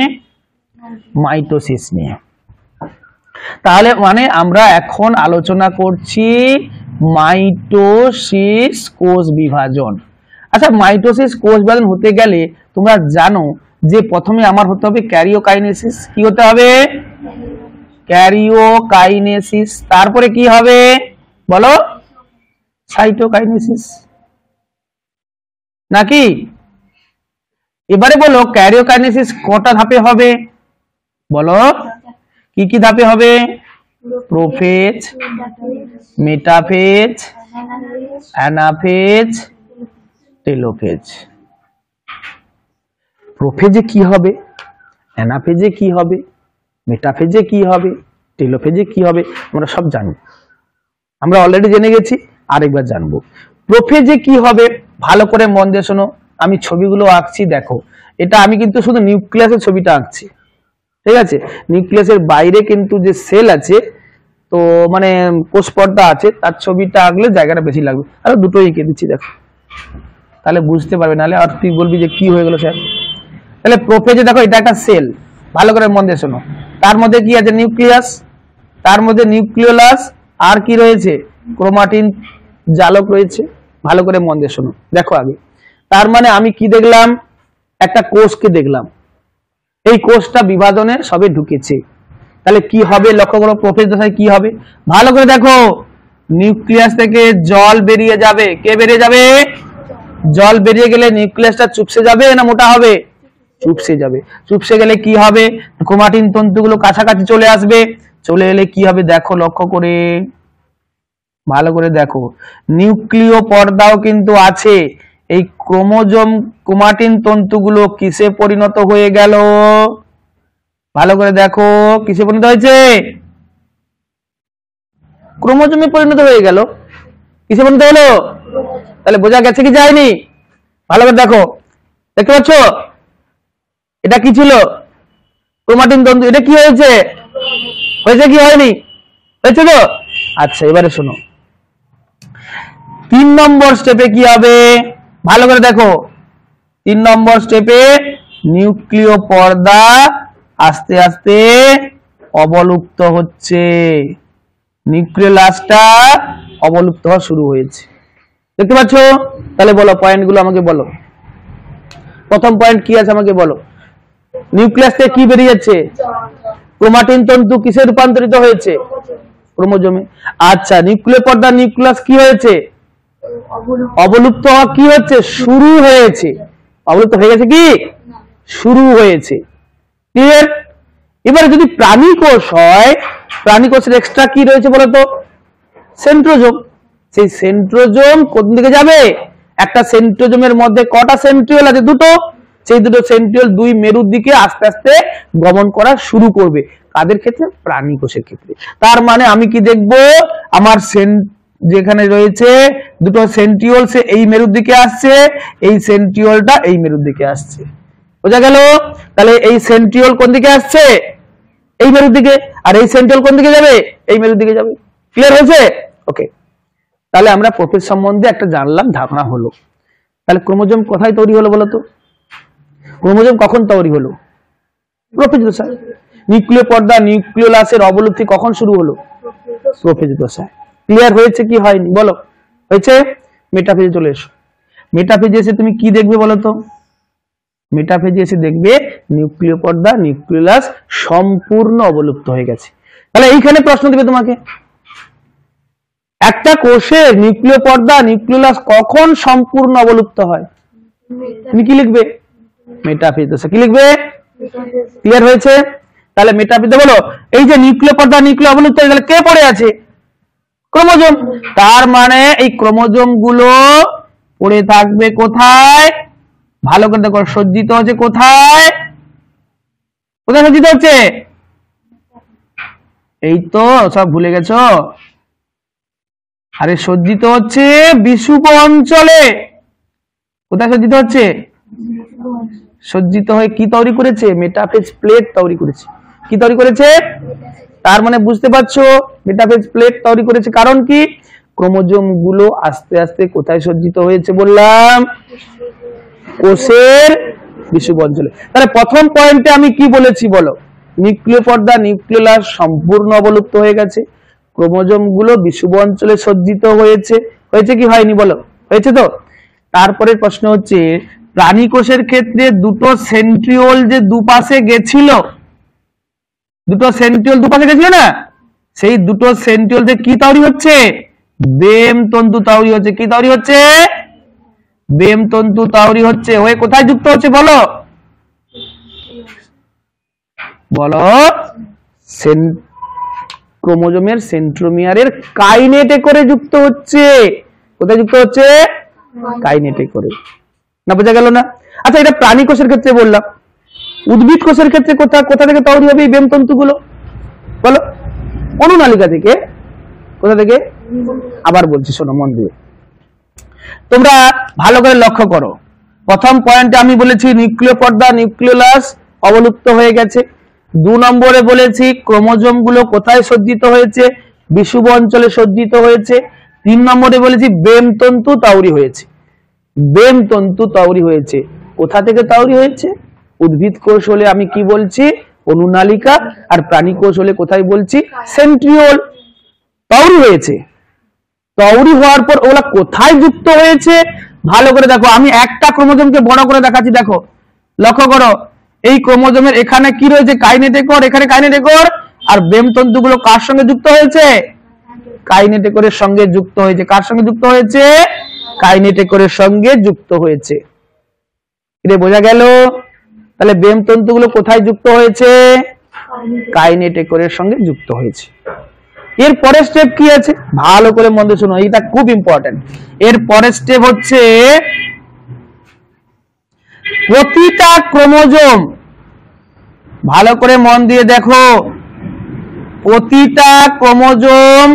মাইটোসিস নিয়ে। তাহলে মানে আমরা এখন আলোচনা করছি মাইটোসিস কোষ বিভাজন। আচ্ছা, মাইটোসিস কোষ বিভাজন হতে গেলে তোমরা জানো যে প্রথমে আমার হতে হবে ক্যারিওকাইনেসিস। কি হতে হবে? ক্যারিওকাইনেসিস। তারপরে কি হবে বলো? সাইটোকাইনেসিস, নাকি? এবারে বলো ক্যারিওকাইনেসিস কটা ধাপে হবে বলো? কি কি ধাপে হবে? Prophase, metaphase, anaphase, telophase. প্রোফেজে কি হবে, অ্যানাফেজে কি হবে, মেটাফেজে কি হবে, টেলোফেজে কি হবে, আমরা সব জানি। আমরা অলরেডি জেনে গেছি, আরেকবার জানবো। প্রোফেজে কি হবে ভালো করে মন দিয়ে শোনো। আমি ছবিগুলো আঁকছি, দেখো। এটা আমি কিন্তু শুধু নিউক্লিয়াসের ছবিটা আঁকছি, ঠিক আছে? নিউক্লিয়াসের বাইরে কিন্তু যে সেল আছে, তো মানে কোষ পর্দা আছে, তার ছবিটা আঁকলে জায়গাটা বেশি লাগবে। আর দুটোই এঁকে দিচ্ছি, দেখো, তাহলে বুঝতে পারবে। নাহলে আর তুই বলবি যে কি হয়ে গেল স্যার। তাহলে প্রোফেজে দেখো, এটা একটা সেল, ভালো করে মন দিয়ে শোনো। তার মধ্যে কি আছে? নিউক্লিয়াস, তার মধ্যে নিউক্লিওলাস, আর কি রয়েছে? ক্রোমাটিন জালক রয়েছে। ভালো করে মন দিয়ে শোনো, দেখো আগে। তার মানে আমি কি দেখলাম? একটা কোষকে দেখলাম, এই কোষটা বিভাজনে সবে ঢুকেছে। তাহলে কি হবে লক্ষ্য করো, প্রোফেজ দশায় কি হবে ভালো করে দেখো। নিউক্লিয়াস থেকে জল বেরিয়ে যাবে। কে বেরিয়ে যাবে? জল বেরিয়ে গেলে নিউক্লিয়াসটা চুপসে যাবে না মোটা হবে? চুপসে যাবে। চুপসে গেলে কি হবে? ক্রোমাটিন তন্তুগুলো কাছাকাছি চলে আসবে। চলে এলে কি হবে দেখো, লক্ষ্য করে ভালো করে দেখো। নিউক্লিয় পর্দাও কিন্তু আছে। এই ক্রোমোজোম ক্রোমাটিন তন্তুগুলো কিসে পরিণত হয়ে গেল? ভালো করে দেখো, কিসে পরিণত হয়েছে? ক্রোমোজোমে পরিণত হয়ে গেল। কিসে পরিণত হলো? তাহলে বোঝা গেছে কি যায়নি? ভালো করে দেখো, দেখতে পাচ্ছ এটা কি ছিল? ক্রোমাটিন তন্তু। এটা কি হয়েছে? হয়েছে কি হয়নি? হয়েছে তো? আচ্ছা, এবারে শোনো, 3 নম্বর স্টেপে কি হবে? ভালো করে দেখো 3 নম্বর স্টেপে নিউক্লিয় পর্দা আস্তে আস্তে অবলুপ্ত হচ্ছে, নিউক্লিয়াসটা অবলুপ্ত হওয়া শুরু হয়েছে। দেখতে পাচ্ছ? তাহলে বলো পয়েন্টগুলো আমাকে বলো। প্রথম পয়েন্ট কি আছে আমাকে বলো। নিউক্লিয়াস থেকে কি বেরিয়ে যাচ্ছে? ক্রোমাটিন তন্তু কিসে রূপান্তরিত হয়েছে? ক্রোমোজোমে। আচ্ছা, নিউক্লিয় পর্দা নিউক্লিয়াস কি হয়েছে? অবলুপ্ত হওয়া কি হচ্ছে? শুরু হয়েছে। অবলুপ্ত হয়ে গেছে কি? শুরু হয়েছে। ক্লিয়ার? এবারে যদি প্রাণী কোষ হয়, প্রাণী কোষের এক্সট্রা কি রয়েছে বলতো? সেন্ট্রোজোম। সেই সেন্ট্রোজোম কোন দিকে যাবে? একটা সেন্ট্রোজোমের মধ্যে কটা সেন্ট্রিওল আছে? দুটো। সেই দুটো সেন্ট্রিওল দুই মেরুর দিকে আস্তে আস্তে গমন করা শুরু করবে। কাদের ক্ষেত্রে? প্রাণী কোষের ক্ষেত্রে। তার মানে আমি কি দেখব? আমার যেখানে রয়েছে দুটো সেন্ট্রিওল, সে এই মেরুর দিকে আসছে, এই সেন্ট্রিওলটা এই মেরুর দিকে আসছে। বোঝা গেল? তাহলে এই সেন্ট্রিওল কোন দিকে আসছে? এই মেরুর দিকে। আর এই সেন্ট্রিওল কোন দিকে যাবে? এই মেরুর দিকে যাবে। ক্লিয়ার হয়েছে? ওকে, তাহলে আমরা প্রোফেজ সম্বন্ধে একটা জানলাম, ধারণা হলো। তাহলে ক্রোমোজোম কোথায় তৈরি হলো বলতো? ক্রোমোজোম কখন তৈরি হলো? প্রোফেজ দশায়। নিউক্লিয় পর্দা নিউক্লিয়াসের অবলুপ্তি কখন শুরু হলো? প্রোফেজ দশায়। ক্লিয়ার হয়েছে কি হয়নি বলো? হয়েছে? মেটাফেজে চলে এসো। মেটাফেজে এসে তুমি কি দেখবে বলতো? মেটাফেজে এসে দেখবে নিউক্লিয় পর্দা নিউক্লিয়াস সম্পূর্ণ অবলুপ্ত হয়ে গেছে। তাহলে এইখানে প্রশ্ন দিবে তোমাকে, একটা কোষের নিউক্লিয় পর্দা নিউক্লিয়াস কখন সম্পূর্ণ অবলুপ্ত হয়? তুমি কি লিখবে? মেটাফেজ দশা। কি লিখবে? ক্লিয়ার হয়েছে? তাহলে মেটাফেজে বলো, এই যে নিউক্লিয় পর্দা নিউক্লিয় অবলুপ্ত হয়ে গেলে কে পড়ে আছে? ক্রোমোজোম। তার মানে এই ক্রোমোজোম গুলো পড়ে থাকবে কোথায়? ভালো করে দেখো, সজ্জিত হচ্ছে কোথায়? কোথায় সজ্জিত হচ্ছে? এই তো সব ভুলে গেছো। আরে সজ্জিত হচ্ছে বিষুব অঞ্চলে। কোথায় সজ্জিত হচ্ছে? সজ্জিত হয়ে কি তৈরি করেছে? মেটাফেজ প্লেট তৈরি করেছে। কি তৈরি করেছে? তার মানে বুঝতে পারছো, মেটাফেজ প্লেট তৈরি করেছে। কারণ কি? ক্রোমোজোম গুলো আস্তে আস্তে কোথায় সজ্জিত হয়েছে বললাম? কোষের বিষুব অঞ্চলে। তাহলে প্রথম পয়েন্টে আমি কি বলেছি বলো? নিউক্লিয় পর্দা নিউক্লিয়াস সম্পূর্ণ অবলুপ্ত হয়ে গেছে, ক্রোমোজোম গুলো বিষুব অঞ্চলে সজ্জিত হয়েছে। হয়েছে কি হয়নি বলো? হয়েছে তো। তারপরে প্রশ্ন হচ্ছে, প্রাণী কোষের ক্ষেত্রে দুটো সেন্ট্রিওল যে দুপাশে গেছিল, দুটো সেন্ট্রিওল দুপাশে গেছিল না, সেই দুটো সেন্ট্রিওল থেকে কি তৈরি হচ্ছে? বেম তন্তু তৈরি হচ্ছে। কি তৈরি হচ্ছে? বেম তন্তু তৈরি হচ্ছে। হয়ে কোথায় যুক্ত হচ্ছে বলো? বলো, ক্রোমোজোমের সেন্ট্রোমিয়ারের কাইনেটে করে যুক্ত হচ্ছে। কোথায় যুক্ত হচ্ছে? কাইনেটে করে। না বোঝা গেল না? আচ্ছা, এটা প্রাণী কোষের ক্ষেত্রে বললাম। উদ্ভিদ কোষের ক্ষেত্রে কোথা থেকে তৈরি হবে এই বেম তন্তুগুলো বলো? অনুনালিকা থেকে। কোথা থেকে? আবার বলছি, শোনো মন দিয়ে, তোমরা ভালো করে লক্ষ্য করো। প্রথম পয়েন্টে আমি বলেছি নিউক্লিয় পর্দা নিউক্লিয়াস অবলুপ্ত হয়ে গেছে। 2 নম্বরে বলেছি ক্রোমোজোম গুলো কোথায় সজ্জিত হয়েছে? বিষুব অঞ্চলে সজ্জিত হয়েছে। 3 নম্বরে বলেছি বেম তন্তু তৈরি হয়েছে। বেম তন্তু তৈরি হয়েছে। কোথা থেকে তৈরি হয়েছে? উদ্ভিদ কোষ হলে আমি কি বলছি? অনুনালিকা। আর প্রাণী কোষ হলে কোথায় বলছি? সেন্ট্রিওল। তৈরি হয়েছে। তৈরি হওয়ার পর ওগুলা কোথায় যুক্ত হয়েছে ভালো করে দেখো। আমি একটা ক্রোমোজোমকে বড় করে দেখাচ্ছি, দেখো, লক্ষ্য করো। এই ক্রোমোজোমের এখানে কি রয়েছে? কাইনেটেকর। এখানে কাইনেটেকর। আর বেম তন্তুগুলো কার সঙ্গে যুক্ত হয়েছে? কাইনেটেকরের সঙ্গে যুক্ত হয়েছে। কার সঙ্গে যুক্ত হয়েছে? কাইনেটেকরের সঙ্গে যুক্ত হয়েছে। এটা বোঝা গেল? তাহলে বেম তন্তুগুলো কোথায় যুক্ত হয়েছে? কাইনেটেকরের সঙ্গে যুক্ত হয়েছে। এর পরের স্টেপ কি আছে ভালো করে মন দিয়ে শুনো, এটা খুব ইম্পর্টেন্ট। এর পরের স্টেপ হচ্ছে প্রতিটা ক্রোমোজোম, ভালো করে মন দিয়ে দেখো, প্রতিটা ক্রোমোজোম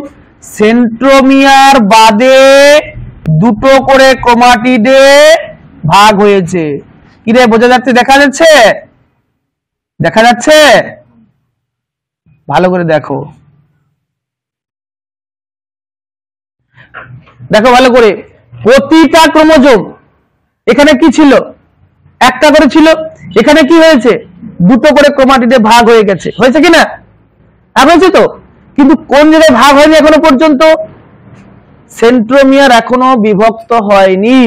সেন্ট্রোমিয়ার বাদে দুটো করে ক্রোমাটিডে ভাগ হয়েছে। কি রে, বোঝা যাচ্ছে? দেখা যাচ্ছে? দেখা যাচ্ছে? ভালো করে দেখো, দেখো ভালো করে। প্রতিটা ক্রোমোজোম এখানে কি ছিল, একটা করে ছিল, এখানে কি হয়েছে, দুটো করে ক্রোমাটিডে ভাগ হয়ে গেছে, হয়েছে কিনা, হয়েছে তো। কিন্তু কোন জায়গায় ভাগ হয়নি এখনো পর্যন্ত, সেন্ট্রোমিয়ার এখনো বিভক্ত হয়নি,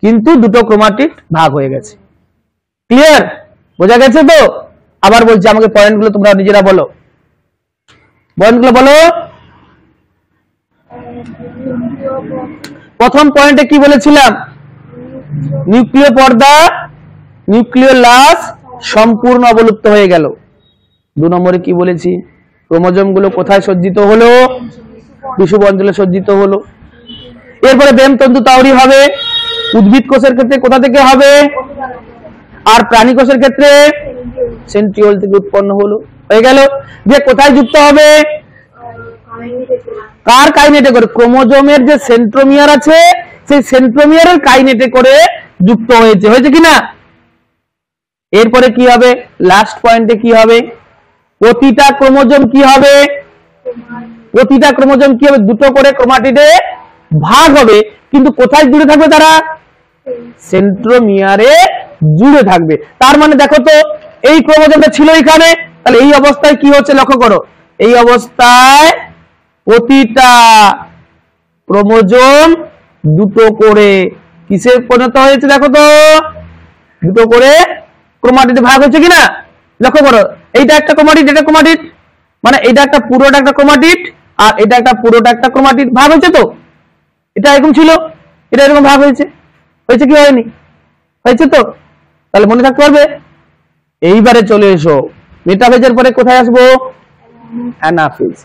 কিন্তু দুটো ক্রোমাটিড ভাগ হয়ে গেছে। ক্লিয়ার, বোঝা গেছে তো। আবার বলছি, আমাকে পয়েন্টগুলো তোমরা নিজেরা বলো, পয়েন্টগুলো বলো। প্রথম পয়েন্টে কি বলেছিলাম, নিউক্লিয় পর্দা, নিউক্লিয় লাশ সম্পূর্ণ অবলুপ্ত হয়ে গেল। 2 নম্বরে কি বলেছি, ক্রোমোজোম গুলো কোথায় সজ্জিত হলো, বিষুব অঞ্চলে সজ্জিত হলো। এরপরে ব্যামতন্তু তৈরি হবে, উদ্ভিদ কোষের ক্ষেত্রে কোথা থেকে হবে, আর প্রাণী কোষের ক্ষেত্রে সেন্ট্রিওল থেকে উৎপন্ন হলো, হয়ে গেল। যে কোথায় যুক্ত হবে, কার কাইনেটে করে, ক্রোমোজোমের যে সেন্ট্রোমিয়ার আছে সেই সেন্ট্রোমিয়ারের কাইনেটে করে যুক্ত হয়েছে, হয়েছে কিনা। এরপরে কি হবে, লাস্ট পয়েন্টে কি হবে, প্রতিটা ক্রোমোজোম কি হবে, প্রতিটা ক্রোমোজোম কি হবে, দুটো করে ক্রোমাটিডে ভাগ হবে, কিন্তু কোথায় জুড়ে থাকবে তারা, সেন্ট্রোমিয়ারে জুড়ে থাকবে। তার মানে দেখো তো, এই ক্রোমোজোমটা ছিল এখানে, তাহলে এই অবস্থায় কি হচ্ছে লক্ষ্য করো, এই অবস্থায় প্রতিটা ক্রোমোজোম দুটো করে কিসে পরিণত হয়েছে, দেখো তো, দুটো করে ক্রোমাটিডে ভাগ হচ্ছে কিনা, লক্ষ্য করো। এইটা একটা ক্রোমাটিড, এটা ক্রোমাটিড, মানে এটা একটা পুরোটা একটা ক্রোমাটিড, আর এটা একটা পুরোটা একটা ক্রোমাটিড, ভাগ হয়েছে তো। এটা এরকম ছিল, এটা এরকম ভাগ হয়েছে, হয়েছে কি হয়নি, হয়েছে তো। তাহলে মনে থাকতে পারবে। এইবারে চলে এসো, মেটাফেজের পরে কোথায় আসবো, অ্যানাফেজ।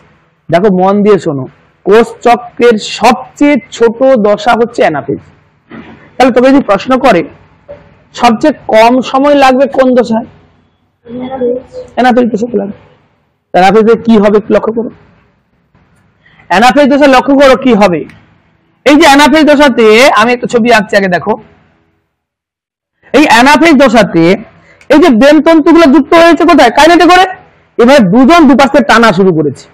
দেখো মন দিয়ে শোনো, কোষ চক্রের সবচেয়ে ছোট দশা হচ্ছে অ্যানাফেজ। তাহলে তবে যদি প্রশ্ন করে সবচেয়ে কম সময় লাগবে কোন দশায়, অ্যানাফেজ দশাতে লাগবে। অ্যানাফেজে কি হবে লক্ষ্য করো, অ্যানাফেজ দশা লক্ষ্য করো কি হবে। এই যে অ্যানাফেজ দশাতে, আমি একটা ছবি আঁকছি আগে দেখো, এই অ্যানাফেজ দশাতে এই যে ব্যামতন্তুগুলো যুক্ত হয়েছে কোথায়, কাইনেটে করে। এবার দুজন দুপাশ থেকে টানা শুরু করেছে,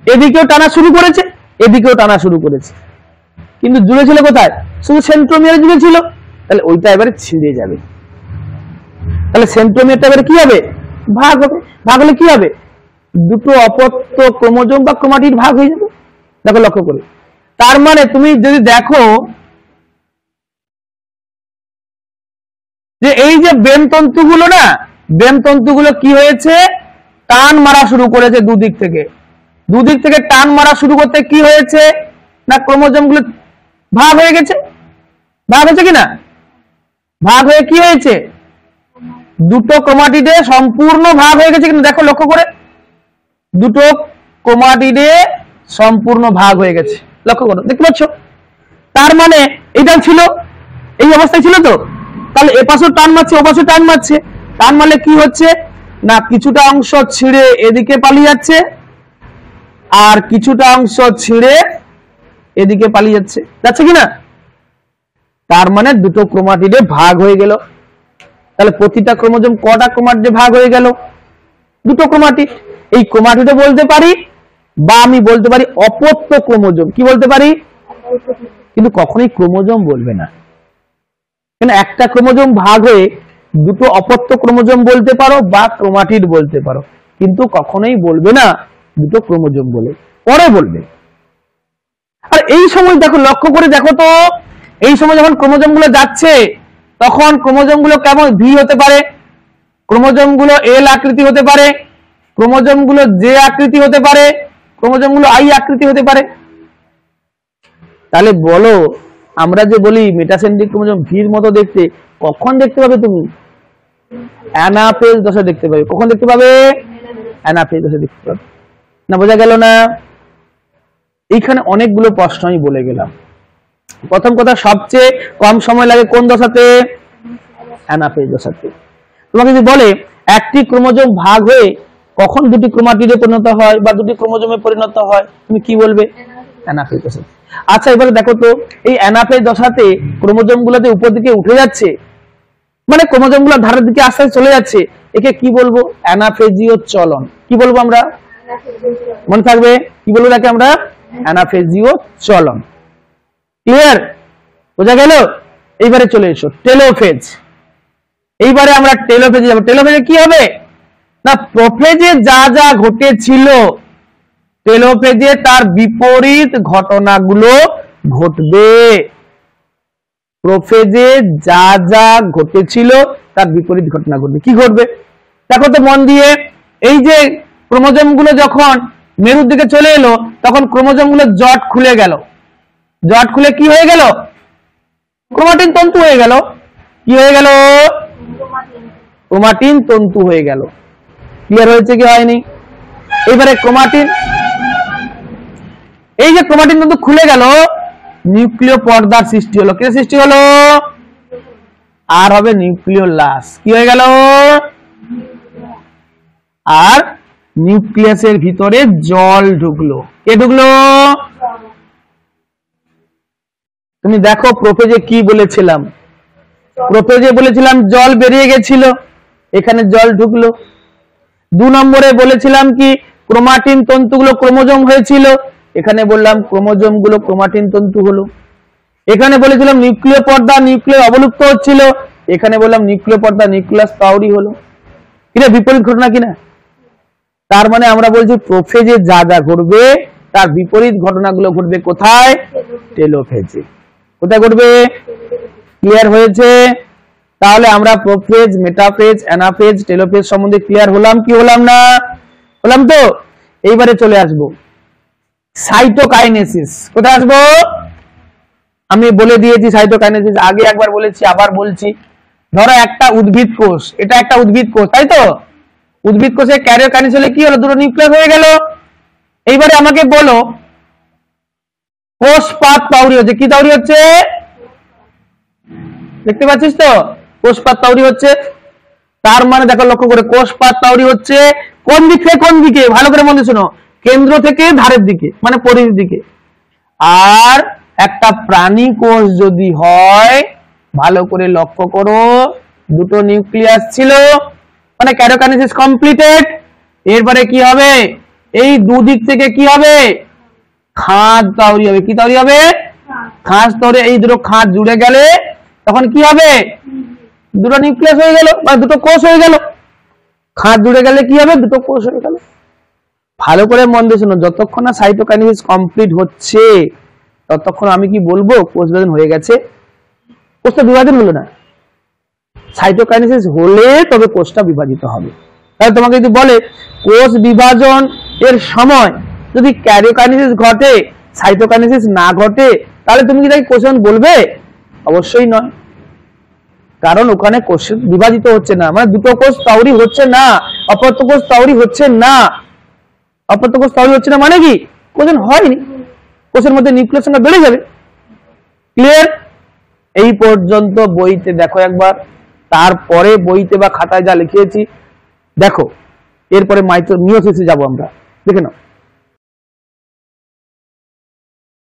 এদিকেও টানা শুরু করেছে, এদিকেও টানা শুরু করেছে, কিন্তু জুড়ে ছিল কোথায়, শুধু সেন্ট্রোমিয়ারে জুড়ে ছিল। তাহলে ওইটা এবারে ছিঁড়ে যাবে, তাহলে সেন্ট্রোমিয়ারটা এবারে কি হবে, ভাগ হবে। ভাগ হলে কি হবে, দুটো অপত্য ক্রোমোজোম বা ক্রোমাটিড ভাগ হয়ে যাবে। দেখো লক্ষ্য করে, তার মানে তুমি যদি দেখো যে এই যে ব্যামতন্তুগুলো না, ব্যামতন্তুগুলো কি হয়েছে, টান মারা শুরু করেছে দুদিক থেকে, দুদিক থেকে টান মারা শুরু করতে কি হয়েছে না, ক্রোমোজোমগুলো ভাগ হয়ে গেছে, ভাগ হয়েছে কিনা, ভাগ হয়ে কি হয়েছে, দুটো ক্রোমাটিডে সম্পূর্ণ ভাগ হয়ে গেছে কিনা, দেখো লক্ষ্য করে, দুটো ক্রোমাটিডে সম্পূর্ণ ভাগ হয়ে গেছে, লক্ষ্য করো, দেখতে পাচ্ছ। তার মানে এটা ছিল, এই অবস্থায় ছিল তো, তাহলে এপাশে টান মারছে, ওপাশে টান মারছে, টান মারলে কি হচ্ছে না, কিছুটা অংশ ছিঁড়ে এদিকে পালিয়ে যাচ্ছে, আর কিছুটা অংশ ছিঁড়ে এদিকে পালিয়ে যাচ্ছে, যাচ্ছে কিনা। তার মানে দুটো ক্রোমাটিডে ভাগ হয়ে গেল। তাহলে প্রতিটা ক্রোমোজোম কটা ক্রোমাটিডে ভাগ হয়ে গেল, দুটো ক্রোমাটিড। এই ক্রোমাটিডে বলতে পারি, বা আমি বলতে পারি অপত্য ক্রোমোজোম, কি বলতে পারি, কিন্তু কখনোই ক্রোমোজোম বলবে না, কেন একটা ক্রোমোজোম ভাগ হয়ে দুটো অপত্য ক্রোমোজোম বলতে পারো বা ক্রোমাটিড বলতে পারো, কিন্তু কখনোই বলবে না দুটো ক্রোমোজোম বলে, পরে বলবে। আর এই সময় দেখো, লক্ষ্য করে দেখো তো, এই সময় যখন ক্রোমোজোম গুলো যাচ্ছে, তখন ক্রোমোজোম গুলো কেমন, ভি হতে পারে, ক্রোমোজোম গুলো এল আকৃতি হতে পারে, ক্রোমোজোম গুলো জে আকৃতি হতে পারে, ক্রোমোজোম গুলো আই আকৃতি হতে পারে। তাহলে বলো, আমরা যে বলি মেটাসেন্ট্রিক ক্রোমোজোম ভির মতো দেখতে, কখন দেখতে পাবে তুমি, অ্যানাফেজ দশা দেখতে পাবে। কখন দেখতে পাবে, অ্যানাফেজ দশা দেখতে পাবে। না বোঝা গেল না। এইখানে অনেকগুলো প্রশ্ন আমি বলে গেলাম। প্রথম কথা, সবচেয়ে কম সময় লাগে কোন দশাতে, অ্যানাফেজ দশাতে। তোমাকে যদি বলে একটি ক্রোমোজোম ভাগ হয়ে কখন দুটি ক্রোমাটিডে পরিণত হয় বা দুটি ক্রোমোজোমে পরিণত হয়, তুমি কি বলবে, অ্যানাফেজ দশাতে। আচ্ছা এবারে দেখো তো, এই অ্যানাফেজ দশাতে ক্রোমোজোম গুলোতে উপর দিকে উঠে যাচ্ছে, মানে ক্রোমোজোম গুলো ধারের দিকে আস্তে আস্তে চলে যাচ্ছে, একে কি বলবো, অ্যানাফেজীয় চলন। কি বলবো আমরা, মনে থাকবে, কি বলবো তাকে আমরা, অ্যানাফেজীয় চলন। ক্লিয়ার। বোঝা গেল? এইবারে চলে এসো টেলোফেজ। এইবারে আমরা টেলোফেজে যাব। টেলোফেজে কি হবে না, প্রোফেজে যা যা ঘটেছিল টেলোফেজে তার বিপরীত ঘটনাগুলো ঘটবে। প্রোফেজে যা যা ঘটেছিল তার বিপরীত ঘটনা ঘটবে। কি ঘটবে দেখো তো মন দিয়ে। এই যে ক্রোমোজোম গুলো যখন মেরুর দিকে চলে এলো তখন ক্রোমোজোম গুলো জট খুলে গেল। জট খুলে কি হয়ে গেল? ক্রোমাটিন তন্তু হয়ে গেল। কি হয়ে গেল? ক্রোমাটিন তন্তু হয়ে গেল। ক্লিয়ার হয়েছে কি হয়নি? এবারে ক্রোমাটিন, এই যে ক্রোমাটিন তন্তু খুলে গেল, নিউক্লিয় পর্দার সৃষ্টি হলো। কি সৃষ্টি হলো? আর হবে নিউক্লিওলাস। কি হয়ে গেল? আর নিউক্লিয়াসের ভিতরে জল ঢুকলো। কে ঢুকলো? তুমি দেখো প্রোফেজে কি বলেছিলাম, প্রোফেজে বলেছিলাম জল বেরিয়ে গেছিল, এখানে জল ঢুকলো। 2 নম্বরে বলেছিলাম কি ক্রোমাটিন তন্তুগুলো ক্রোমোজোম হয়েছিল, এখানে বললাম ক্রোমোজোম গুলো ক্রোমাটিন তন্তু হলো। এখানে বলেছিলাম নিউক্লিয় পর্দা নিউক্লিয় অবলুপ্ত হচ্ছিল, এখানে বললাম নিউক্লিয় পর্দা নিউক্লিয়াস তৈরি হলো। কিনা বিপরীত ঘটনা কিনা? তার মানে আমরা বলছি প্রোফেজে যা যা ঘটবে তার বিপরীত ঘটনাগুলো ঘটবে কোথায়? টেলোফেজে। কোথায় ঘটবে? ক্লিয়ার হয়েছে? তাহলে আমরা প্রোফেজ, মেটাফেজ, অ্যানাফেজ, টেলোফেজ সম্বন্ধে ক্লিয়ার হলাম কি হলাম না? হলাম তো। এইবারে চলে আসবো সাইটোকাইনেসিস। কোথায় আসবো? আমি বলে দিয়েছি সাইটোকাইনেসিস, আগে একবার বলেছি আবার বলছি। ধরো একটা উদ্ভিদ কোষ, এটা একটা উদ্ভিদ কোষ, তাই তো? উদ্ভিদ কোষে ক্যারিওকাইনেসিস হলে কি হলো? দুটো নিউক্লিয়াস হয়ে গেল। এইবারে আমাকে বলো কোষপাত তৈরি হচ্ছে। কি তৈরি হচ্ছে? দেখতে পাচ্ছিস তো কোষপাত তৈরি হচ্ছে। তার মানে দেখো লক্ষ্য করে, কোষপাত তৈরি হচ্ছে কোন দিক থেকে কোন দিকে? ভালো করে মনে শোনো, কেন্দ্র থেকে ধারের দিকে, মানে পরিধির দিকে। আর একটা প্রাণী কোষ যদি হয়, ভালো করে লক্ষ্য করো, দুটো নিউক্লিয়াস ছিল, মানে ক্যারিওকাইনেসিস কমপ্লিটেড। এরপরে কি হবে? এই দুদিক থেকে কি হবে? খাঁজ তৈরি হবে। কি তৈরি হবে? খাঁজ তৈরি। এই দুটো খাঁজ জুড়ে গেলে তখন কি হবে? দুটো নিউক্লিয়াস হয়ে গেল বা দুটো কোষ হয়ে গেল। খাঁজ জুড়ে গেলে কি হবে? দুটো কোষ হয়ে গেল। ভালো করে মন দিয়ে শোনো, যতক্ষণ না সাইটোকাইনেসিস কমপ্লিট হচ্ছে ততক্ষণ আমি কি বলবো? কোষ বিভাজন হয়ে গেছে। কোষটা বিভাজন হলো না, সাইটোকাইনেসিস হলে তবে কোষটা বিভাজিত হবে। তাহলে তোমাকে যদি বলে কোষ বিভাজন এর সময় যদি ক্যারিওকাইনেসিস ঘটে, সাইটোকাইনেসিস না ঘটে, তাহলে তুমি কি তাকে কোষ বলবে? অবশ্যই নয়, কারণ ওখানে কোষ বিভাজিত হচ্ছে না, মানে দুটো কোষ তৈরি হচ্ছে না, অপত্য কোষ তৈরি হচ্ছে না। অপত্য কোষ তৈরি হচ্ছে না মানে কি? কোষণ হয়নি, কোষের মধ্যে নিউক্লিয়াস সংখ্যা বেড়ে যাবে। ক্লিয়ার? এই পর্যন্ত বইতে দেখো একবার, তারপরে বইতে বা খাতায় যা লিখিয়েছি দেখো, এরপরে মিয়োসিসে যাব আমরা, দেখে নাও।